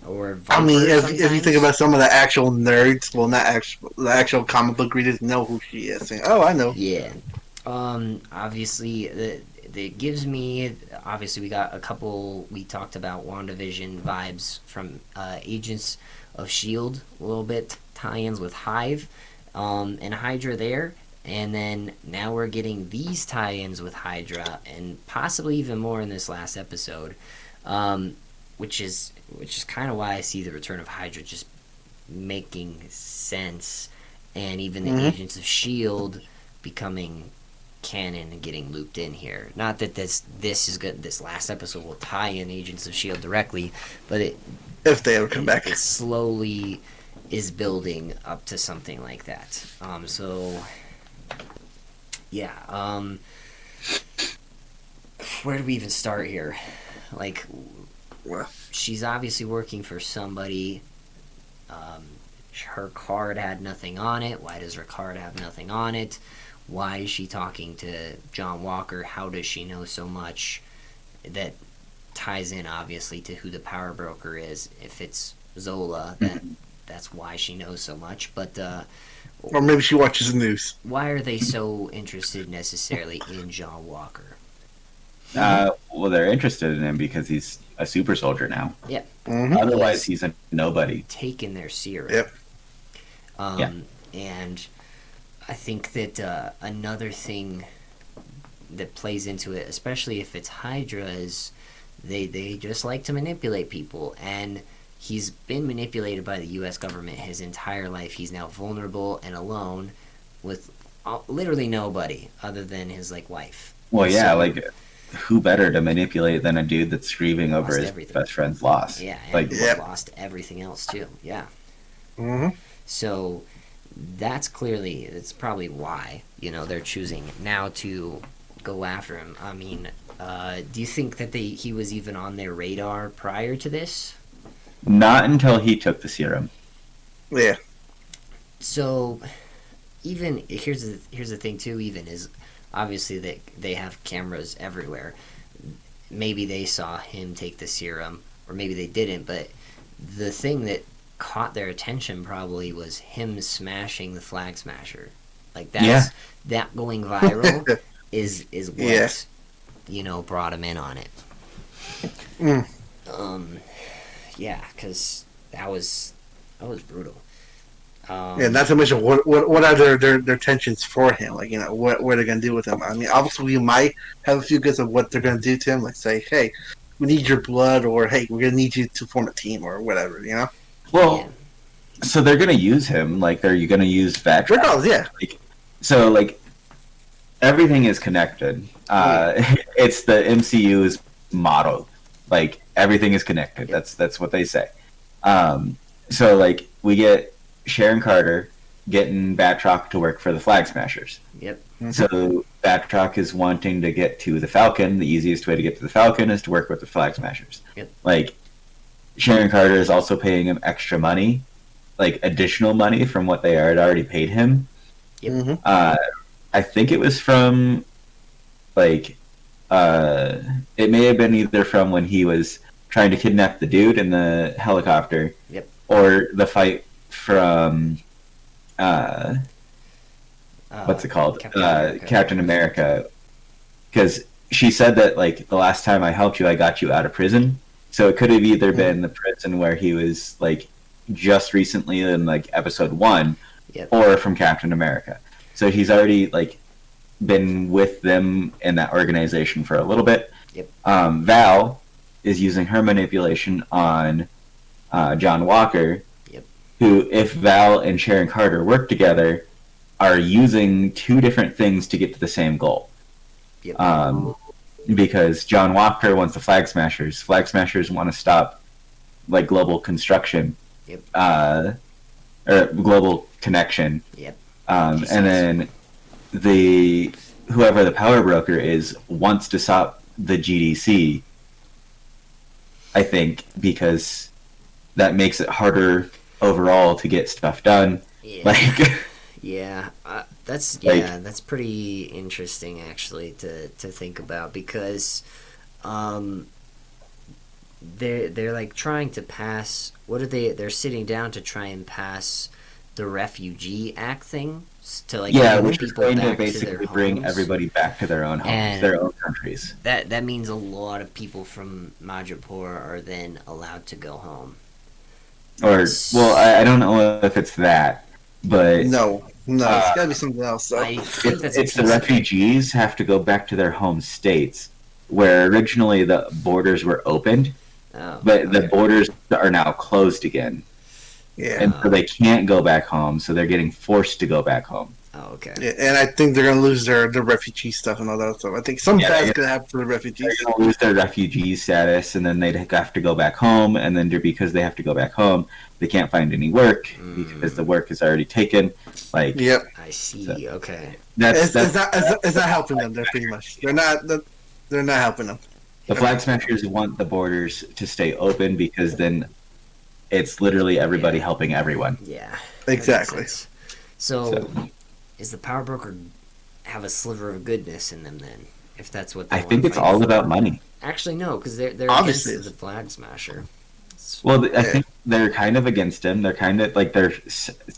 or Viper. I mean, if you sometimes. think about some of the actual nerds, well, not actual, the actual comic book readers know who she is. Saying, "Oh, I know." Yeah. Obviously, that gives me. Obviously, we got a couple. We talked about WandaVision vibes from Agents of Shield, a little bit tie-ins with Hive, and Hydra there. And then now we're getting these tie-ins with Hydra, and possibly even more in this last episode, which is kind of why I see the return of Hydra just making sense, and even the Agents of Shield becoming canon and getting looped in here. Not that this is good. This last episode will tie in Agents of Shield directly, but If they ever come back. it slowly is building up to something like that. So yeah. Where do we even start here? Like, Well, she's obviously working for somebody. Her card had nothing on it. Why does her card have nothing on it? Why is she talking to John Walker? How does she know so much? That ties in obviously to who the power broker is. If it's Zola, that's why she knows so much. But or maybe she watches the news. why are they so interested necessarily in John Walker? Well, they're interested in him because he's a super soldier now. Yeah. Otherwise, he's a nobody. Taking their serum. Yep. And I think that another thing that plays into it, especially if it's Hydra, is they just like to manipulate people. And he's been manipulated by the U.S. government his entire life. He's now vulnerable and alone with literally nobody other than his wife. Well, yeah, So, who better to manipulate than a dude that's grieving over Lost his everything. best friend's loss? yeah, and Yep. lost everything else too. Yeah. Mm-hmm. So that's probably why they're choosing now to go after him. I mean, do you think that he was even on their radar prior to this? Not until he took the serum. Yeah. So even here's the thing too. Even is obviously that they have cameras everywhere. Maybe they saw him take the serum, or maybe they didn't. But the thing that caught their attention probably was him smashing the flag smasher. That going viral is what brought him in on it. Yeah, because that was brutal. Yeah, not to mention what are their tensions for him? What they're gonna do with him. I mean, obviously we might have a few guesses of what they're gonna do to him. Like say, hey, we need your blood, or hey, we're gonna need you to form a team, or whatever. Well, Yeah. so they're gonna use him. They're gonna use Vatrak. Regardless, yeah. So everything is connected. It's the MCU's motto. Everything is connected. That's what they say. So we get Sharon Carter getting Batroc to work for the Flag Smashers. Yep. So Batroc is wanting to get to the Falcon. The easiest way to get to the Falcon is to work with the Flag Smashers. Yep. Sharon Carter is also paying him extra money, additional money from what they had already paid him. Yep. Mm-hmm. I think it was from it may have been either from when he was trying to kidnap the dude in the helicopter. Yep. Or the fight from what's it called? Captain America. Because she said that the last time I helped you, I got you out of prison. So it could have either been the prison where he was just recently in episode 1, Yep. or from Captain America. So he's already been with them in that organization for a little bit. Yep. Val is using her manipulation on John Walker, Yep. who, if Val and Sharon Carter work together, are using two different things to get to the same goal. Yep. because John Walker wants the Flag Smashers. Flag Smashers want to stop like global construction, Yep. Or global connection. Yep. And then whoever the power broker is wants to stop the GDC. I think because that makes it harder overall to get stuff done. Yeah. Like, yeah, that's pretty interesting actually to think about, because they're like trying to pass, they're sitting down to try and pass the Refugee Act thing to like which is people going to back to basically their bring homes. everybody back to their own homes, And their own countries. That means a lot of people from Madripoor are then allowed to go home. Or, well, I don't know if it's that, but No, it's gotta be something else. So. I think that's it's the refugees have to go back to their home states, where originally the borders were opened, but the borders are now closed again. Yeah. And so they can't go back home, so they're getting forced to go back home. Oh, okay. Yeah, and I think they're gonna lose their refugee stuff and all that stuff. I think something bad's gonna happen to the refugees. They're gonna lose their refugee status, and then they'd have to go back home, and then because they have to go back home, they can't find any work because the work is already taken. Like, yep. I see. So, okay. It's not helping them. They're pretty much. They're not helping them. the Flag Smashers want the borders to stay open because then it's literally everybody helping everyone. Yeah. Exactly. So, is the power broker have a sliver of goodness in them then? If that's what they I want think to it's fight all for? about money. Actually, no, because they're Obviously. against the Flag Smasher. Well, I think they're kind of against him. They're kind of like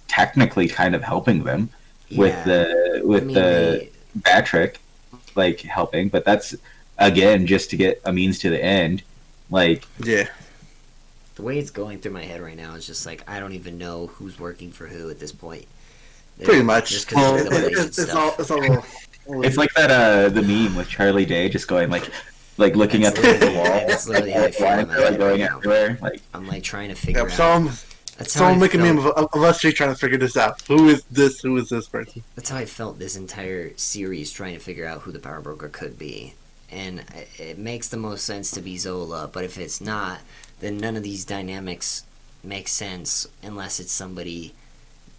technically kind of helping them with the Batrick, like helping, but that's again just to get a means to the end. Like, yeah, the way it's going through my head right now is just like I don't even know who's working for who at this point. pretty much. Just because of the related It's stuff. all. it's like that the meme with Charlie Day just going like looking That's up at the literally- wall, that's literally how I feel in my like head going right now. everywhere. Like, I'm like trying to figure Yeah, out. That's how I someone make a meme felt. of us three trying to figure this out. Who is this? Who is this person? That's how I felt this entire series, trying to figure out who the power broker could be. And it makes the most sense to be Zola, but if it's not, then none of these dynamics make sense unless it's somebody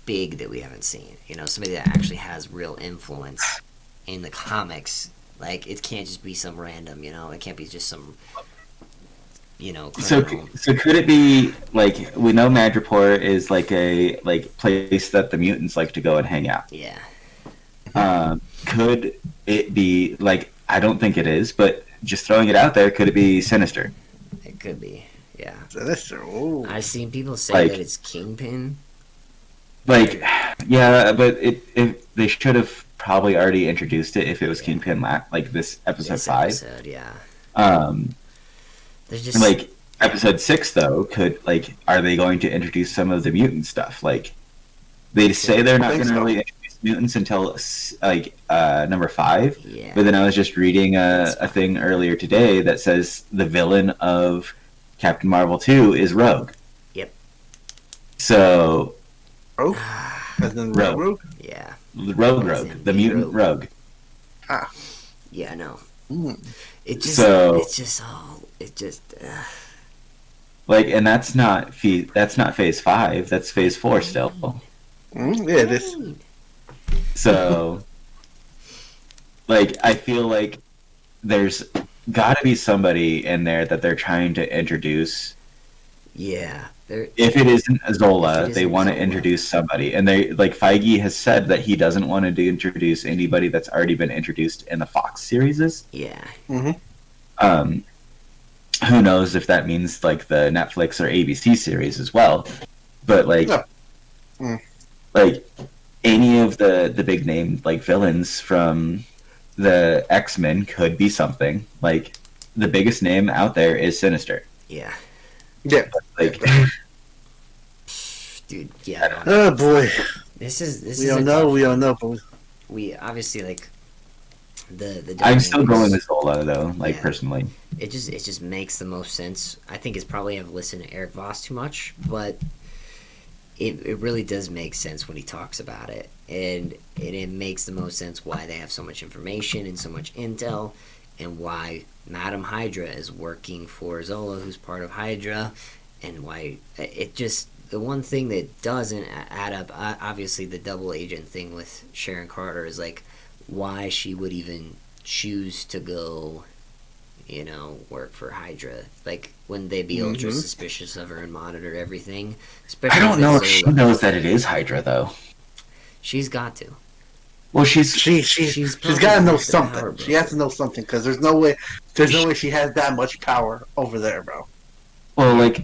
big that we haven't seen. You know, somebody that actually has real influence in the comics. Like, it can't just be some random, you know? It can't be just some, so criminal. could it be like we know Madripoor is like a place that the mutants like to go and hang out? Yeah. Could it be like, I don't think it is, but just throwing it out there, could it be Sinister? It could be. Yeah. Sinister. Ooh. I've seen people say Like- that it's Kingpin. Like, yeah, but it they should have probably already introduced it if it was Kingpin like this episode This 5. episode, yeah. There's just Like episode 6 though, are they going to introduce some of the mutant stuff? Like, they say they're not think going to so. really introduce mutants until number 5. yeah. But then I was just reading a thing earlier today that says the villain of Captain Marvel 2 is Rogue. Yep. So Rogue? As in Rogue. Rogue? Yeah. Rogue, the mutant Rogue. Yeah, I know. Mm. It just So- And that's not phase 5. That's phase 4 still. Mm, yeah, this. So, I feel like there's got to be somebody in there that they're trying to introduce. Yeah. If it isn't Zola, If it they isn't want to Zola. introduce somebody, and they Feige has said that he doesn't want to introduce anybody that's already been introduced in the Fox series. Yeah. Mm-hmm. Who knows if that means the Netflix or ABC series as well? But Yeah. Mm. Any of the big name villains from the X-Men could be something. The biggest name out there is Sinister. Yeah. Yeah. Dude, yeah. Oh boy. This is We a don't know. tough We don't one. know. But We obviously the I'm still dynamics- going with Zola though, Yeah. personally. It just makes the most sense. I think it's probably I've listened to Eric Voss too much, but it really does make sense when he talks about it, and it makes the most sense why they have so much information and so much intel, and why Madam Hydra is working for Zola, who's part of Hydra, and why it just the one thing that doesn't add up. Obviously, the double agent thing with Sharon Carter is like why she would even choose to go, work for Hydra. Like, wouldn't they be ultra suspicious of her and monitor everything? Especially I don't know if she knows that it is Hydra, though. She's got to. Well, she's got to know something. She has to know something because there's no way she has that much power over there, bro. Well, like,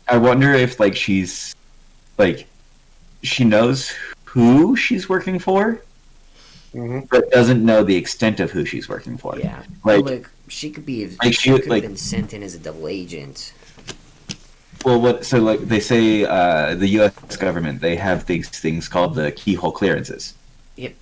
I wonder if like she's like she knows who she's working for, but doesn't know the extent of who she's working for. Yeah, like she could be. Like she could have been sent in as a double agent. Well, what? So, like they say, the U.S. government, they have these things called the keyhole clearances,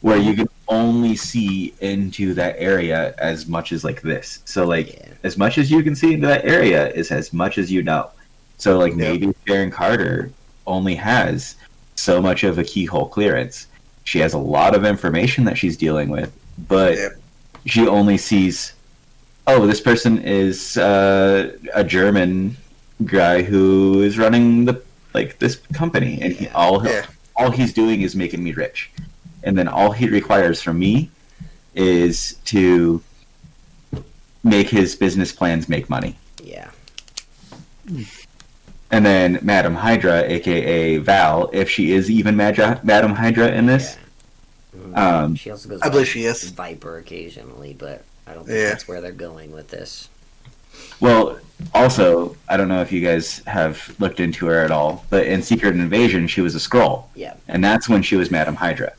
where you can only see into that area as much as like this. So, like as much as you can see into that area is as much as you know. So, like maybe Sharon Carter only has so much of a keyhole clearance. She has a lot of information that she's dealing with, but she only sees, oh, this person is a German guy who is running this company, and all he's doing is making me rich, and then all he requires from me is to make his business plans make money. Yeah. And then Madam Hydra, aka Val, if she is even Madam Hydra in this, she also goes. I believe she is Viper occasionally, but I don't think that's where they're going with this. Well, also, I don't know if you guys have looked into her at all, but in Secret Invasion, she was a Skrull. Yeah. And that's when she was Madam Hydra.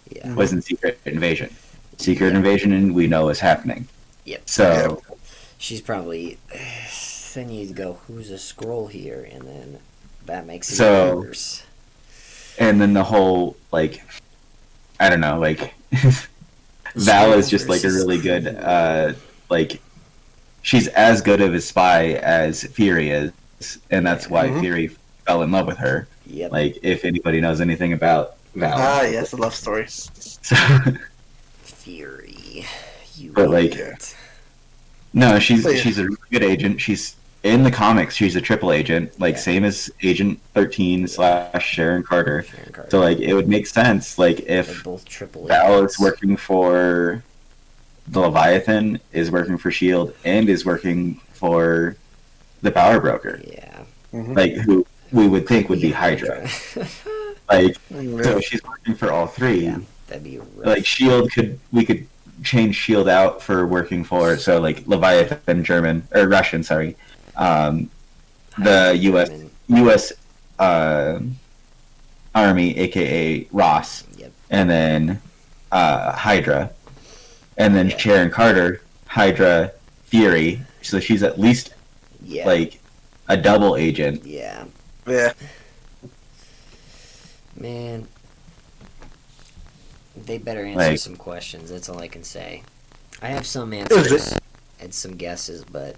Yeah. Was in Secret Invasion. Secret Invasion, we know is happening. Yep. So she's probably. Then you go, who's a Skrull here? And then that makes it worse. And then the whole, like, I don't know, like, Val is just, like, a really good, like, she's as good of a spy as Fury is, and that's why Fury fell in love with her. Yep. Like, if anybody knows anything about Val. Yes, a love story. Fury. No, she's a really good agent. She's in the comics. She's a triple agent, like same as Agent 13 / Sharon Carter. So like it would make sense, like if both triple Val is working for the Leviathan, is working for Shield, and is working for the Power Broker. Yeah. Like who we would think would be Hydra. Like so she's working for all three. Yeah, that'd be rough. Like we could change Shield out for working for like Leviathan Russian, sorry. The U.S. Army, aka Ross, and then Hydra, and then Sharon Carter, Hydra, Fury. So she's at least like a double agent. Yeah. Yeah. Man, they better answer some questions. That's all I can say. I have some answers and some guesses, but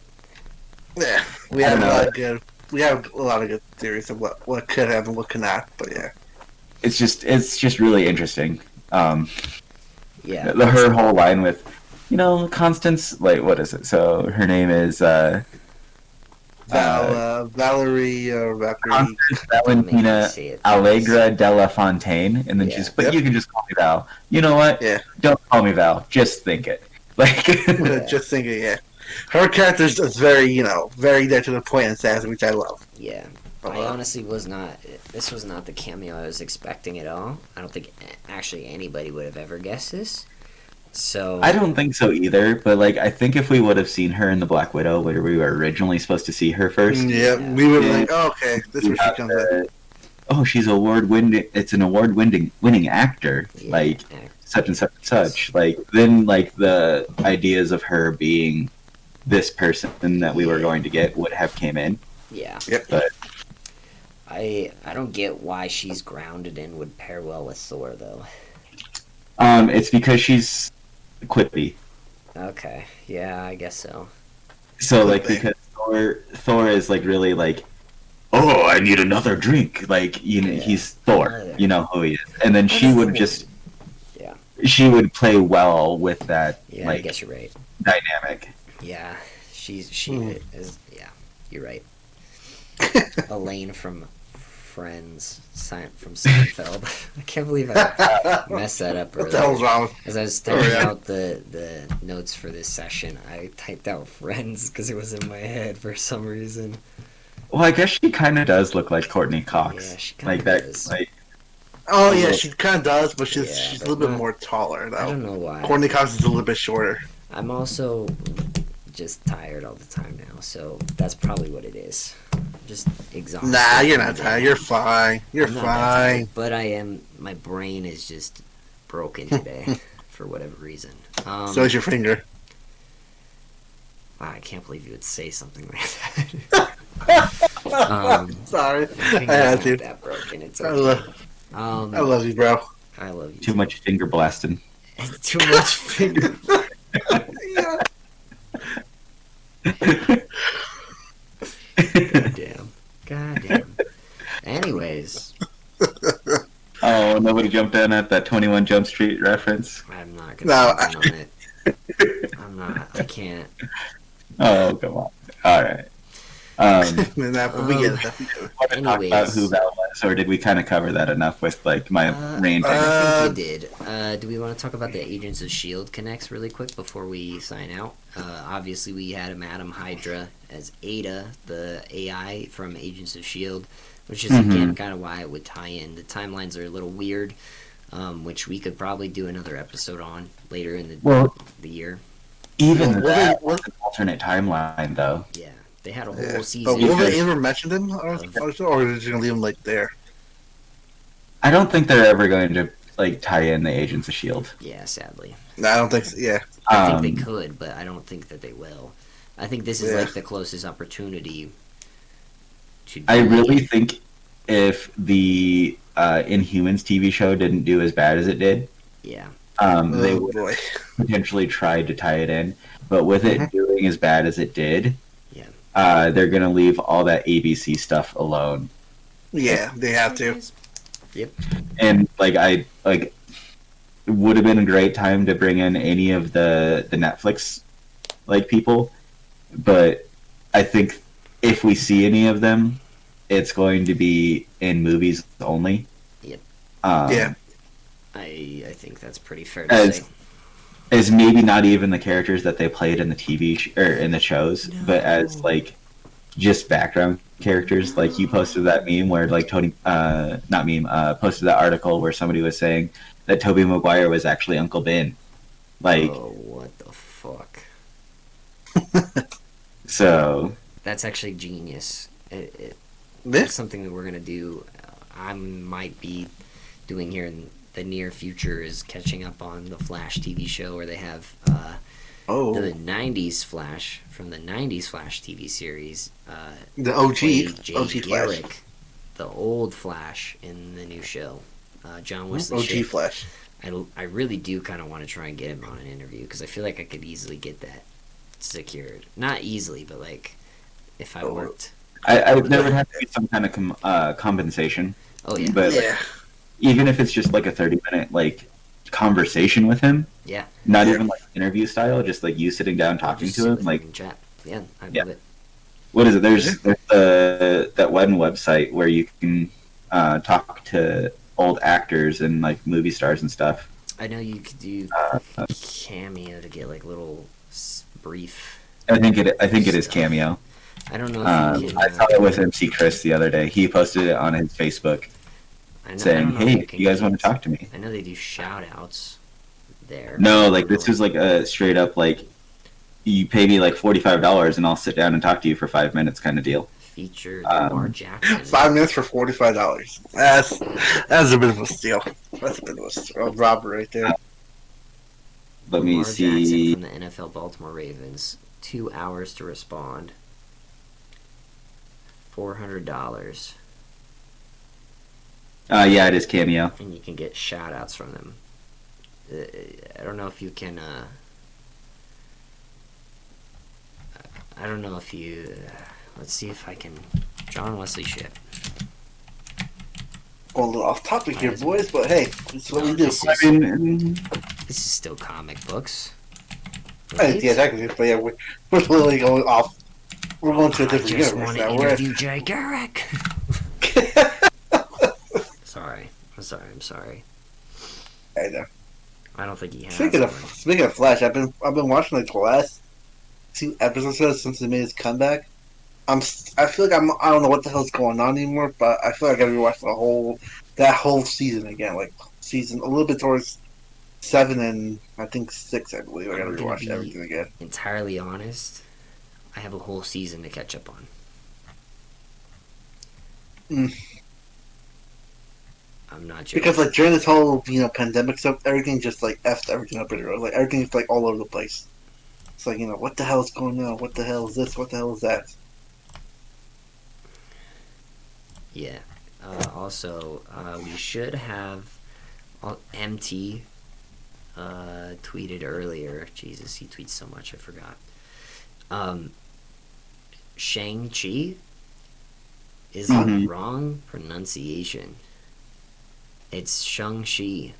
yeah, we have a lot of good theories of what could have and what could not. But it's just really interesting. Yeah, her whole line with, Constance. Like, what is it? So her name is Valerie Constance Valentina Allegra della Fontaine, and then but you can just call me Val. You know what? Yeah. Don't call me Val. Just think it. Like, just think it. Yeah. Her character is very, very there to the point and sassy, which I love. Yeah. I honestly was not. This was not the cameo I was expecting at all. I don't think actually anybody would have ever guessed this. So I don't think so either. But like, I think if we would have seen her in the Black Widow, where we were originally supposed to see her first, we would be like, oh, okay, this is where she comes in. Oh, she's award-winning. It's an award-winning actor, like such and such and such. Like then, like the ideas of her being this person that we were going to get would have came in. Yeah. Yep. But I don't get why she's grounded and would pair well with Thor though. It's because she's quippy. Okay. Yeah, I guess so. So like because Thor is like really like, oh, I need another drink. Like he's Thor. You know who he is. And then she would just she would play well with that Yeah, I guess you're right. dynamic. Yeah, she is. Yeah, you're right. Elaine from Friends, from Seinfeld. I can't believe I messed that up What the hell's earlier. wrong? As I was typing out the notes for this session, I typed out Friends because it was in my head for some reason. Well, I guess she kind of does look like Courtney Cox. Yeah, she kind of that, does. Oh yeah, she kind of does, but she's Yeah, a but little bit not- more taller though. I don't know why. Courtney Cox is a little bit shorter. I'm also just tired all the time now, so that's probably what it is. I'm just exhausted. Nah, you're from not the tired. day. You're fine. You're I'm not that tired, fine. but I am. My brain is just broken today for whatever reason. So is your finger. Wow, I can't believe you would say something like that. Sorry, My finger's I had not to. that broken. It's I okay. love you, bro. I love you. Too much finger blasting. Too much finger. Yeah. God damn. Anyways, Oh, nobody jumped in at that 21 Jump Street reference. I'm not No, gonna comment on it. I'm not. I can't. Oh, come on. All right. Nah, but we get it. We get it. Want to talk about who Val was, or did we kind of cover that enough with like my ranting? I think you did. Do we want to talk about the Agents of S.H.I.E.L.D. connects really quick before we sign out? Obviously, we had Madam Hydra as Ada, the AI from Agents of S.H.I.E.L.D., which is, again, kind of why it would tie in. The timelines are a little weird, which we could probably do another episode on later in the year. Even Well, that was an alternate timeline, though. Yeah, they had a whole Yeah. season. But will they ever mention him, or is it just gonna leave him like there? I don't think they're ever going to like tie in the Agents of Shield. Yeah, sadly. No, I don't think so. Yeah. I think they could, but I don't think that they will. I think this is Yeah. like the closest opportunity to do I really it. think if the Inhumans TV show didn't do as bad as it did, Yeah. they Oh would boy. potentially tried to tie it in. But with it doing as bad as it did, Yeah. they're going to leave all that ABC stuff alone. Yeah, they have to. Yep. And it would have been a great time to bring in any of the Netflix like people, but I think if we see any of them, it's going to be in movies only. Yep. Yeah. I think that's pretty fair to say. As maybe not even the characters that they played in the or in the shows, but as like just background characters. Like you posted that meme where like Tony, posted that article where somebody was saying that Tobey Maguire was actually Uncle Ben. Like, Oh, what the fuck? so That's actually genius. Yeah. It's something that we're gonna do. I might be doing here in the near future is catching up on the Flash TV show where they have Oh, the '90s Flash from the '90s Flash TV series. the OG, played Jay OG Flash, Garrick, the old Flash in the new show. John Wesley OG Shipp. Flash. I really do kind of want to try and get him on an interview because I feel like I could easily get that secured. Not easily, but like if I worked. there would have to be some kind of compensation. Oh yeah. But Yeah, even if it's just like a 30-minute like conversation with him, Yeah. not even like interview style, just like you sitting down talking Just to sit him, with like him and chat. Yeah, I Yeah. love it. what is it? There's that one website where you can talk to old actors and like movie stars and stuff. I know you could do Cameo to get like little brief. I think it is Cameo. I don't know if you can. I saw it with MC Chris the other day. He posted it on his Facebook I know, I saying, don't know if "Hey, can you guys get- want to talk to me?" I know they do shout outs there. No, I like don't this know. is like a straight up like you pay me like $45 and I'll sit down and talk to you for 5 minutes kind of deal. Feature Lamar Jackson. 5 minutes for $45. That's a bit of a steal. That's a bit of a robber right there. Let me Lamar see. Jackson from the NFL Baltimore Ravens. 2 hours to respond. $400. Yeah, it is Cameo. And you can get shout outs from them. I don't know if you can. I don't know if you. Let's see if I can. John Wesley Shipp. Well, a little off topic here, boys, but hey, it's what we do. This I is- mean, This is still comic books. Yeah, technically, but yeah, we're literally going off. We're going to a I different just universe want now. to We're interview Jay Garrick. Sorry. I'm sorry. I know. I don't think he has Speaking one. of Flash, I've been watching like the last 2 episodes since he made his comeback. I feel like I don't know what the hell's going on anymore, but I feel like I gotta rewatch that whole season again, like season a little bit towards 7 and I think 6. I believe I gotta I'm gonna rewatch be everything again. entirely honest. I have a whole season to catch up on. Mm. I'm not joking. Because like during this whole pandemic stuff, everything just like effed everything up in the road. Like everything's like all over the place. It's like what the hell is going on? What the hell is this? What the hell is that? Yeah. Also, we should have MT tweeted earlier. Jesus, he tweets so much, I forgot. Shang-Chi is the wrong pronunciation. It's Shang-Chi.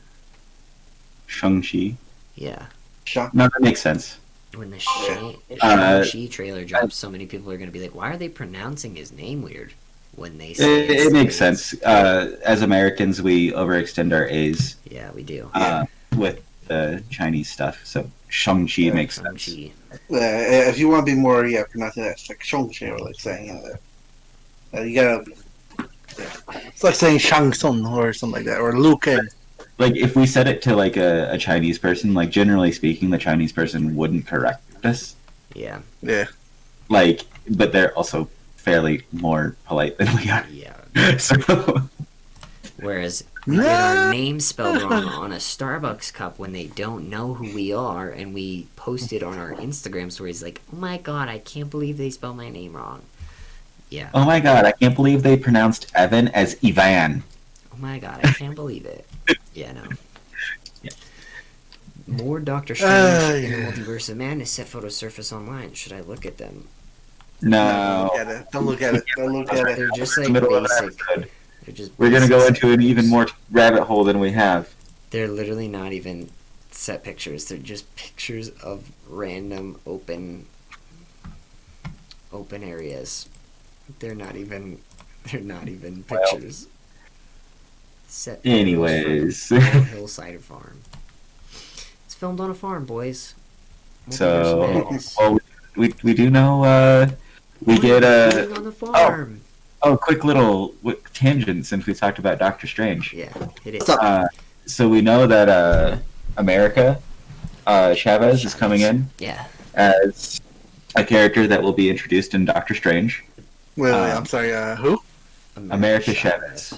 Shang-Chi. Yeah. No, that makes sense. When the Shang-Chi trailer drops, so many people are going to be like, why are they pronouncing his name weird? When they say it makes sense. As Americans, we overextend our A's. Yeah, we do. With the Chinese stuff, so Shang-Chi makes sense. If you want to be more, pronouncing that, it's like Shang-Chi, or like saying you gotta. It's like saying Shang Tsung or something like that, or Liu Kang. Like if we said it to like a Chinese person, like generally speaking, the Chinese person wouldn't correct us. Yeah. Yeah. Like, but they're also fairly more polite than we are. Yeah. So. Whereas we get our name spelled wrong on a Starbucks cup when they don't know who we are, and we post it on our Instagram stories like, oh my god, I can't believe they spelled my name wrong. Yeah. Oh my god, I can't believe they pronounced Evan as Ivan. Oh my god, I can't believe it. Yeah, no. Yeah. More Doctor Strange in the Multiverse of Madness set photos surface online. Should I look at them? No. Don't look at it. Don't look at it. They're just like basic. They're just We're gonna go into an photos. even more rabbit hole than we have. They're literally not even set pictures. They're just pictures of random open areas. They're not even pictures. Set Anyways. Hillside Farm. It's filmed on a farm, boys. So, well, we do know we get a on the farm. Quick little tangent since we talked about Doctor Strange. Yeah, it is. So we know that America Chavez is coming in. Yeah. As a character that will be introduced in Doctor Strange. Wait, I'm sorry. Who? America Chavez.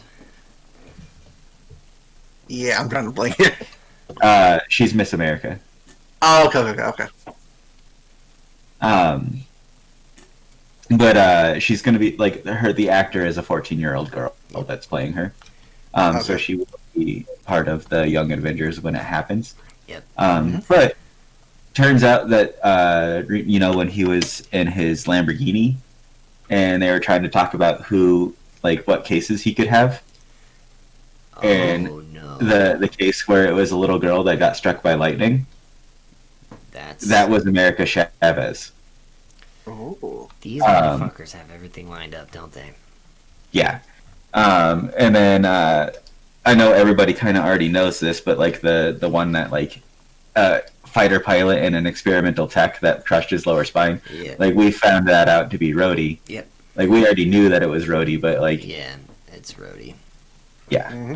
Yeah, I'm trying to blank here. She's Miss America. Oh, okay. But she's going to be like the actor is a 14-year-old girl that's playing her. So she will be part of the Young Avengers when it happens. Yep. But turns out that when he was in his Lamborghini, and they were trying to talk about what cases he could have. And no. The case where it was a little girl that got struck by lightning. That was America Chavez. Oh. These motherfuckers have everything lined up, don't they? Yeah. And then I know everybody kind of already knows this, but the one that fighter pilot and an experimental tech that crushed his lower spine. Yeah. We found that out to be Rhodey. Yep. We already knew that it was Rhodey, but yeah, it's Rhodey. Yeah. Mm-hmm.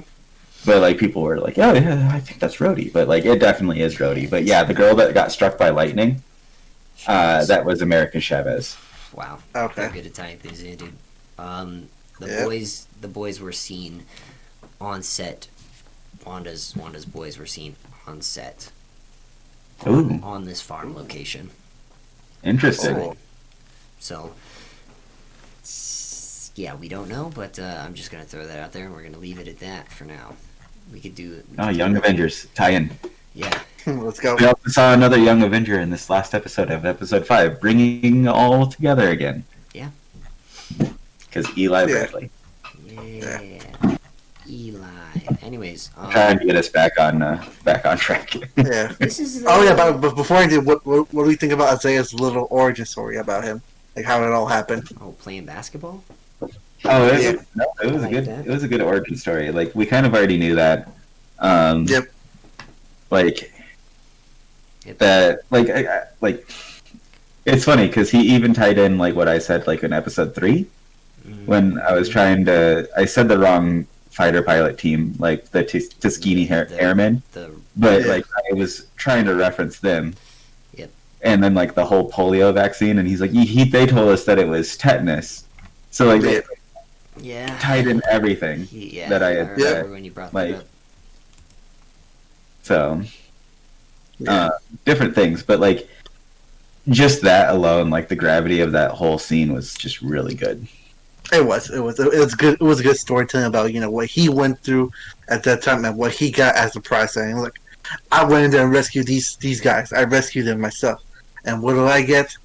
But people were like, oh yeah, I think that's Rhodey, but it definitely is Rhodey. But yeah, the girl that got struck by lightning, that was America Chavez. Wow. Okay. They're good at tying things in, dude. The boys were seen on set. Wanda's boys were seen on set. Ooh. On this farm location. Interesting. Oh. So, yeah, we don't know, but I'm just going to throw that out there, and we're going to leave it at that for now. We could do... Young Avengers, tie-in. Yeah. Let's go. We also saw another Young Avenger in this last episode of Episode 5, bringing all together again. Yeah. Because Eli Bradley. Yeah. Eli. Anyways, Trying to get us back on track. Yeah. this is Oh yeah, but before I do, what do we think about Isaiah's little origin story about him, like how it all happened? playing basketball. Oh, Yeah. it was like a good that. it was a good origin story. Like we kind of already knew that. Yep. Like Yep. that. Like it's funny because he even tied in like what I said like in episode 3 when I was I said the wrong fighter pilot team, like the Tuskegee Airmen, but like I was trying to reference them. Yep. And then like the whole polio vaccine, and he's like, they told us that it was tetanus, so like they tied in everything that I had remember when you brought that up. So different things, but like just that alone, like the gravity of that whole scene was just really good. It was good. It was a good storytelling about what he went through at that time and what he got as a prize. Saying, "Look, I went in there and rescued these guys. I rescued them myself, and what do I get?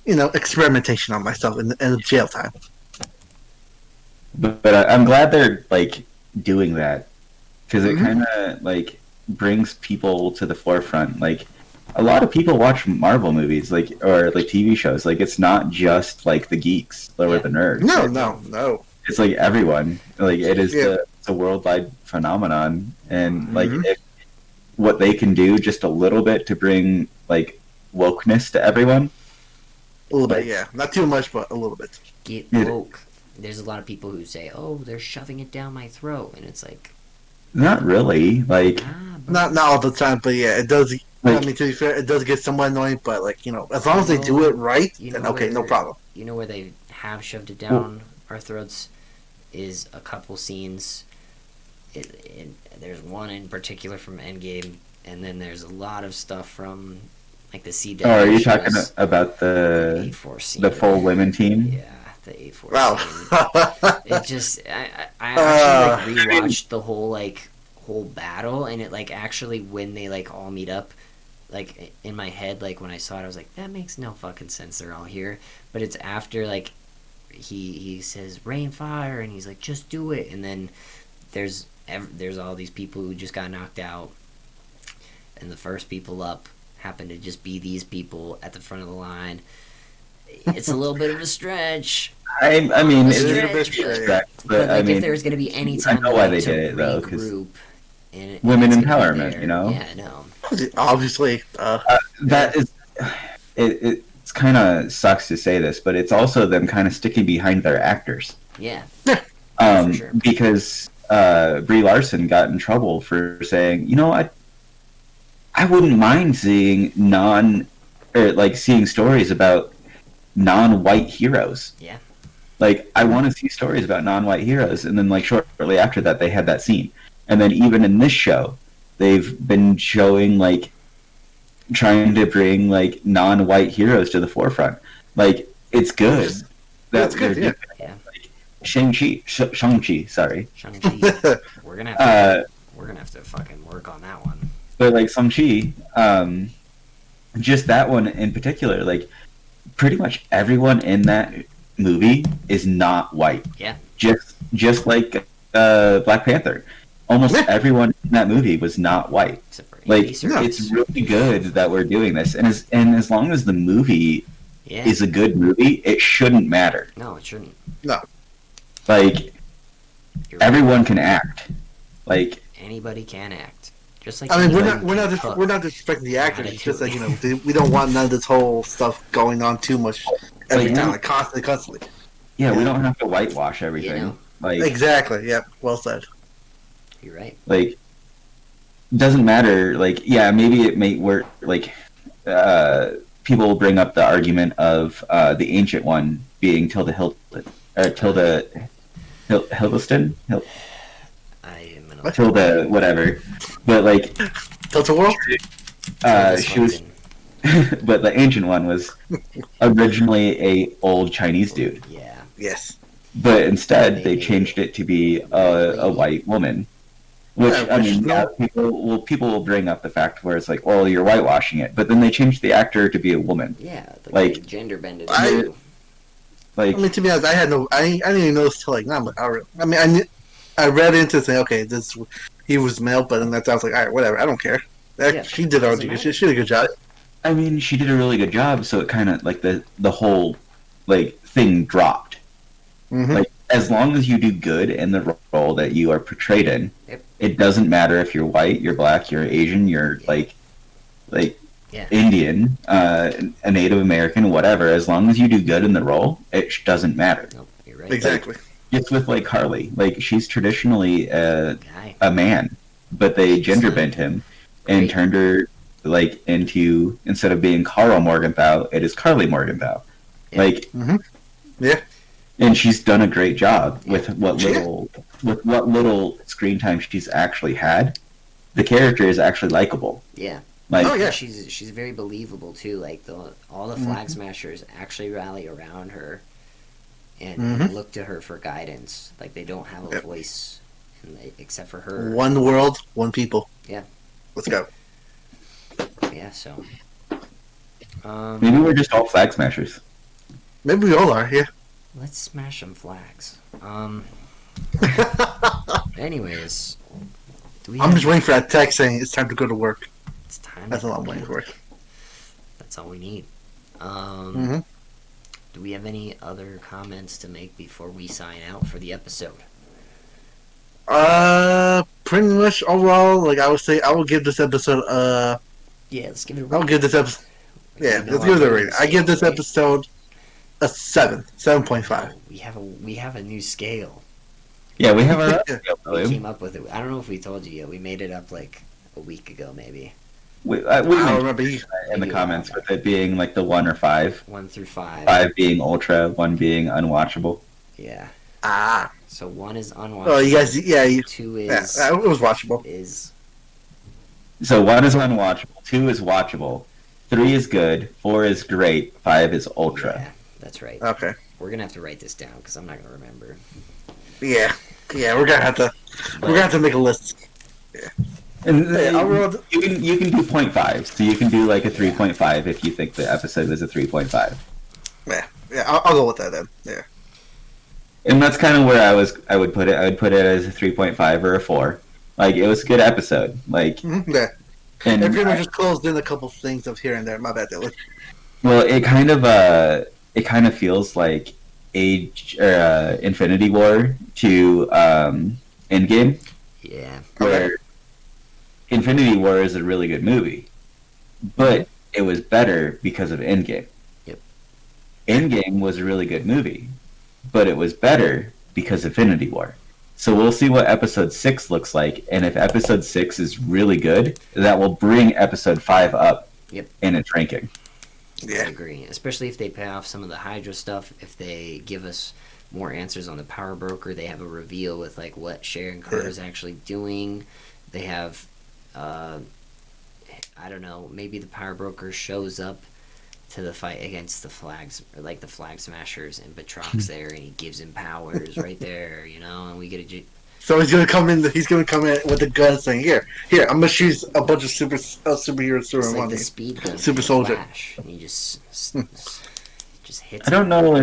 Experimentation on myself in the jail time." But I'm glad they're like doing that because it kind of like brings people to the forefront. Like a lot of people watch Marvel movies, or TV shows. Like it's not just like the geeks or the nerds. No. It's like everyone. Like it is it's a worldwide phenomenon, and like if what they can do just a little bit to bring like wokeness to everyone. A little bit, yeah. Not too much, but a little bit. Get woke. There's a lot of people who say, "Oh, they're shoving it down my throat," and it's like, not really. Like not all the time, but yeah, it does. I mean, to be fair, it does get somewhat annoying, but like as long as they do it right, then okay, no problem. You know where they have shoved it down our throats is a couple scenes. There's one in particular from Endgame, and then there's a lot of stuff from like the CW. Oh, are you talking about the full women team? Yeah, the A4 wow. scene. It just I actually like rewatched the whole battle, and it like actually when they like all meet up, like in my head, like when I saw it, I was like, that makes no fucking sense. They're all here, but it's after like he says rain fire, and he's like, just do it, and then there's all these people who just got knocked out, and the first people up happen to just be these people at the front of the line. It's a little bit of a stretch. I mean, it's a bit stretch, but like, if there's going to be any time, I know why they did it though, because women empowerment, you know. Yeah, no. Obviously, that is it's kind of sucks to say this, but it's also them kind of sticking behind their actors. Yeah. For sure. Because Brie Larson got in trouble for saying, I wouldn't mind seeing seeing stories about non-white heroes. Yeah. Like I want to see stories about non-white heroes, and then like shortly after that they had that scene, and then even in this show, they've been showing like trying to bring like non-white heroes to the forefront. Like it's good. That's good. Yeah. Like, Shang-Chi. Sorry. Shang-Chi. We're gonna have to fucking work on that one. But like Shang-Chi, just that one in particular, like pretty much everyone in that movie is not white. Yeah. Just like Black Panther. Almost everyone in that movie was not white. Like it's really good that we're doing this, and as long as the movie is a good movie, it shouldn't matter. No, it shouldn't. No. Like everyone can act. Like anybody can act. Just like I mean, we're not disrespecting the actors. It's just like we don't want none of this whole stuff going on too much every time, like constantly. Yeah, we don't have to whitewash everything. Like exactly. Yep. Well said. You're right. Like doesn't matter. Like maybe it may work. Like people will bring up the argument of the ancient one being Tilda Hilton or Tilda Hiddleston. Tilda whatever, but like Tilda World. She was, but the ancient one was originally a old Chinese dude. Yeah. Yes. But instead, they changed it to be a white woman. Which people will bring up the fact where it's like, well, you're whitewashing it, but then they changed the actor to be a woman. Yeah, like gender bended. To be honest, I didn't even notice till like now. I mean, I read into saying, okay, this he was male, but then that's I was like, all right, whatever, I don't care. Yeah, She did her doesn't duty. matter. She did a good job. I mean, she did a really good job, so it kind of like the whole like thing dropped. Mm-hmm. Like as long as you do good in the role that you are portrayed in, Yep. it doesn't matter if you're white, you're black, you're Asian, you're like Yeah. Indian, a Native American, whatever. As long as you do good in the role, it doesn't matter. Nope, you're right. Exactly. Just with like Harley, like she's traditionally Guy. a man, but they gender bent him and Great. turned her like into, instead of being Carl Morgenthau, it is Carly Morgenthau. Yeah. Like, Mm-hmm. Yeah. and she's done a great job with what Yeah. little screen time she's actually had. The character is actually likable. Yeah. Like, Oh, yeah. She's very believable too. Like all the flag smashers actually rally around her and look to her for guidance. Like they don't have a Yep. voice except for her. One world, one people. Yeah. Let's go. Yeah. So. maybe we're just all flag smashers. Maybe we all are. Yeah. Let's smash some flags. Anyways, do we I'm have- just waiting for that text saying it's time to go to work. It's time. That's to all I'm go. waiting for. That's all we need. Mm-hmm. Do we have any other comments to make before we sign out for the episode? Pretty much overall, like I would say, I will give this episode. Yeah, let's give it a I'll give this episode. Yeah, let's give it a rating. I give this episode a 7.5. We have a new scale. Yeah, we have our Yeah. We came up with it. I don't know if we told you yet. We made it up like a week ago, maybe. we I don't mentioned remember. in the comments with it being like the 1 or 5. 1 through 5. 5 being ultra, 1 being unwatchable. Yeah. Ah. So 1 is unwatchable. Oh, you guys. Yeah. 2 Yeah. is It was watchable. is So 1 is unwatchable, 2 is watchable, 3 is good, 4 is great, 5 is ultra. Yeah, that's right. Okay. We're gonna have to write this down because I'm not gonna remember. Yeah. Yeah. We're gonna have to. We're gonna have to make a list. And Yeah, I'll roll the- you can do 0.5, so you can do like a 3.5 if you think the episode is a 3.5. Yeah. Yeah. I'll go with that then. Yeah. And that's kind of where I would put it. I would put it as a 3.5 or a 4. Like it was a good episode. Like Mm-hmm. Yeah. and It pretty much just closed in a couple things of here and there. My bad, Dylan. well, it kind of feels like Infinity War to Endgame, Yeah. where Infinity War is a really good movie, but it was better because of Endgame. Yep. Endgame was a really good movie, but it was better because of Infinity War. So we'll see what episode 6 looks like, and if episode 6 is really good, that will bring episode 5 up Yep. in its ranking. I Yeah. agree. Especially if they pay off some of the Hydra stuff, if they give us more answers on the Power Broker, they have a reveal with like what Sharon Carter is actually doing. They have, I don't know, maybe the Power Broker shows up to the fight against the flags, or like the Flag Smashers, and Batrock's there, and he gives him powers right there, you know, and we get a. So he's gonna come in. He's gonna come in with a gun, saying, "Here, I'm gonna shoot a bunch of superheroes through It's him like on the you." speed gun, Super from Soldier. Flash, and he just hits. I don't know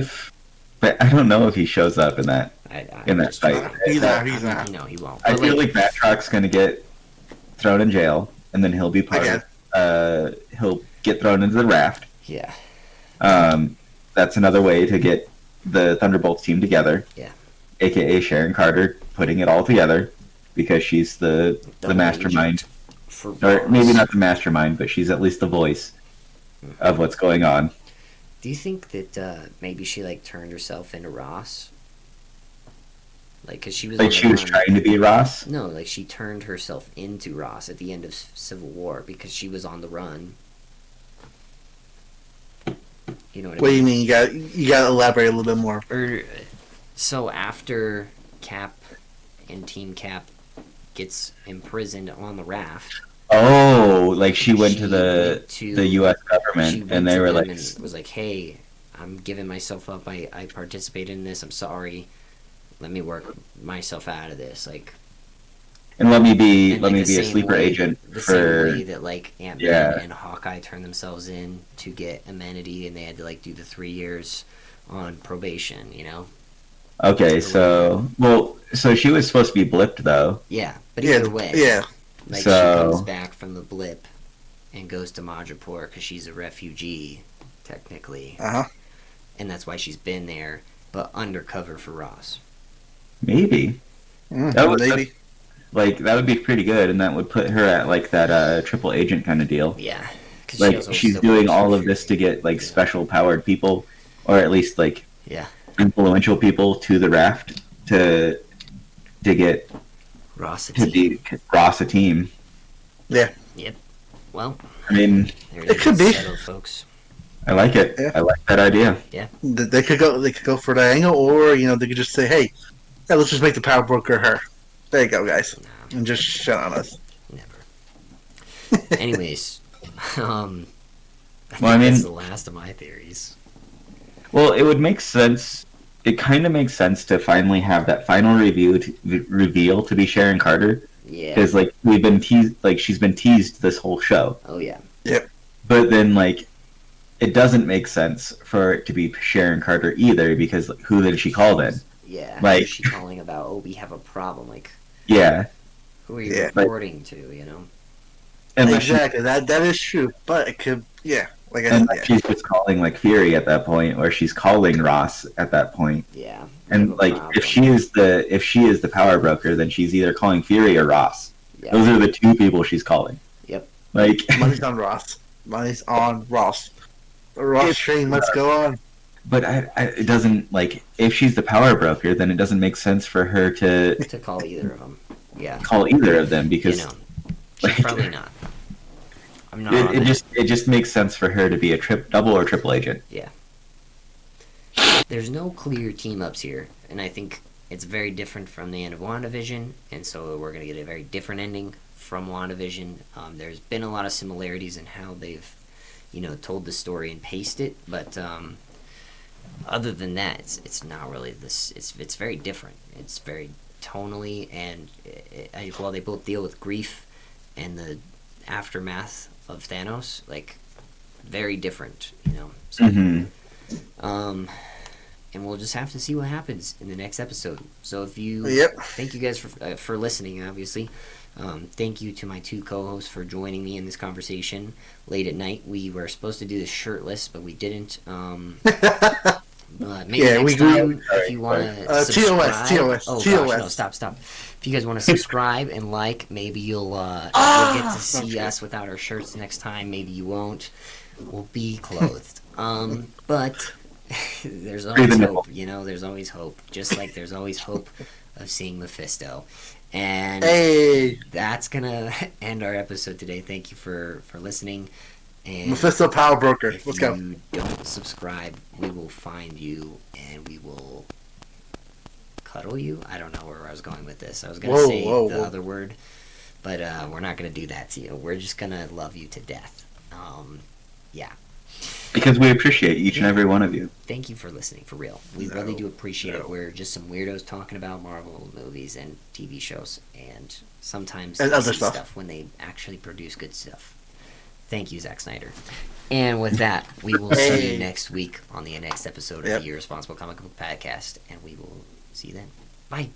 if he shows up in that in that just fight. joking. He's not. He's not. No, he won't. I But, feel like Batrock's gonna get thrown in jail, and then he'll be part Again. of. He'll get thrown into the raft. yeah, That's another way to get the Thunderbolts team together. Yeah. AKA Sharon Carter putting it all together because she's the Double mastermind, for or maybe Ross. not the mastermind, but she's at least the voice of what's going on. Do you think that maybe she like turned herself into Ross? Like, cause she was on Like the she was run. trying to be Ross. No, like she turned herself into Ross at the end of Civil War because she was on the run. You know what I What do mean? you mean? You got to elaborate a little bit more. So after Cap and Team Cap gets imprisoned on the raft, Oh, like she went to She the went to- the U.S. she government, went and they to were them like, and was like, "Hey, I'm giving myself up. I participated in this. I'm sorry. Let me work myself out of this." Like, and let me be and, let like, me the be a same sleeper way- agent the for. same way that like Ant-Man Yeah. and Hawkeye turned themselves in to get amenity, and they had to like do the 3 years on probation. You know. Okay, so so she was supposed to be blipped though. Yeah, but either way, like she So- comes back from the blip and goes to Madripoor because she's a refugee, technically, and that's why she's been there, but undercover for Ross. Maybe. That would- Maybe. Like that would be pretty good, and that would put her at like that triple agent kind of deal. Yeah, 'cause Like also she's still doing works for all of Fury. this to get like special powered people, or at least like Yeah, influential people to the raft to get Ross a to team. be Ross a team. Well, I mean, there It could be. settled, folks. I like it. Yeah. I like that idea. They could go for that angle, or they could just say, "Hey, yeah, let's just make the power broker her." There you go, guys, Nah, and just shut on us. never. Anyways, I think Well, I mean- that's the last of my theories. Well, it would make sense. It kind of makes sense to finally have that final reveal to be Sharon Carter, Yeah. because like we've been teased, like she's been teased this whole show. Oh yeah. But then like it doesn't make sense for it to be Sharon Carter either, because who did she call then? Yeah. Like- Who's she calling about? Oh, we have a problem. Like, Yeah, who are you Yeah. reporting to? You know. unless she- Exactly. That is true, but it could. Yeah, like I said. unless she's just calling like Fury at that point, or she's calling Ross at that point. Yeah. we have And a like problem. if she is the power broker, then she's either calling Fury or Ross. Yeah. Those are the two people she's calling. Yep. Like Money's on Ross. Money's on Ross. The Ross train, let's go on. but it doesn't like if she's the power broker, then it doesn't make sense for her to To call either of them. Yeah. call either of them because You know. She's like, probably not. I'm not. on it that. it just makes sense for her to be a double or triple agent. There's no clear team ups here, and I think it's very different from the end of WandaVision, and so we're going to get a very different ending from WandaVision. There's been a lot of similarities in how they've, told the story and paced it, but other than that, it's not really this. It's very different. It's very tonally, and while they both deal with grief and the aftermath of Thanos, like very different, So, and we'll just have to see what happens in the next episode. So if you, thank you guys for listening. Obviously, thank you to my two co-hosts for joining me in this conversation late at night. We were supposed to do this shirtless, but we didn't. Maybe next time, if you want to subscribe. TOS. Oh gosh, no, stop. If you guys want to subscribe and like, maybe you'll get to see us without our shirts next time. Maybe you won't. We'll be clothed. But there's always hope, there's always hope. Just like there's always hope of seeing Mephisto. And that's gonna end our episode today. Thank you for listening. And Mephisto Power Broker. if Let's go. you don't subscribe, we will find you and we will cuddle you. I don't know where I was going with this. I was gonna say the other word, but we're not gonna do that to you. We're just gonna love you to death. Yeah. Because we appreciate each and every one of you. Thank you for listening, for real. We really do appreciate it. We're just some weirdos talking about Marvel movies and TV shows, and sometimes And other decent stuff. when they actually produce good stuff. Thank you, Zack Snyder. And with that, we will see you next week on the next episode of the Irresponsible Comic Book Podcast, and we will see you then. Bye.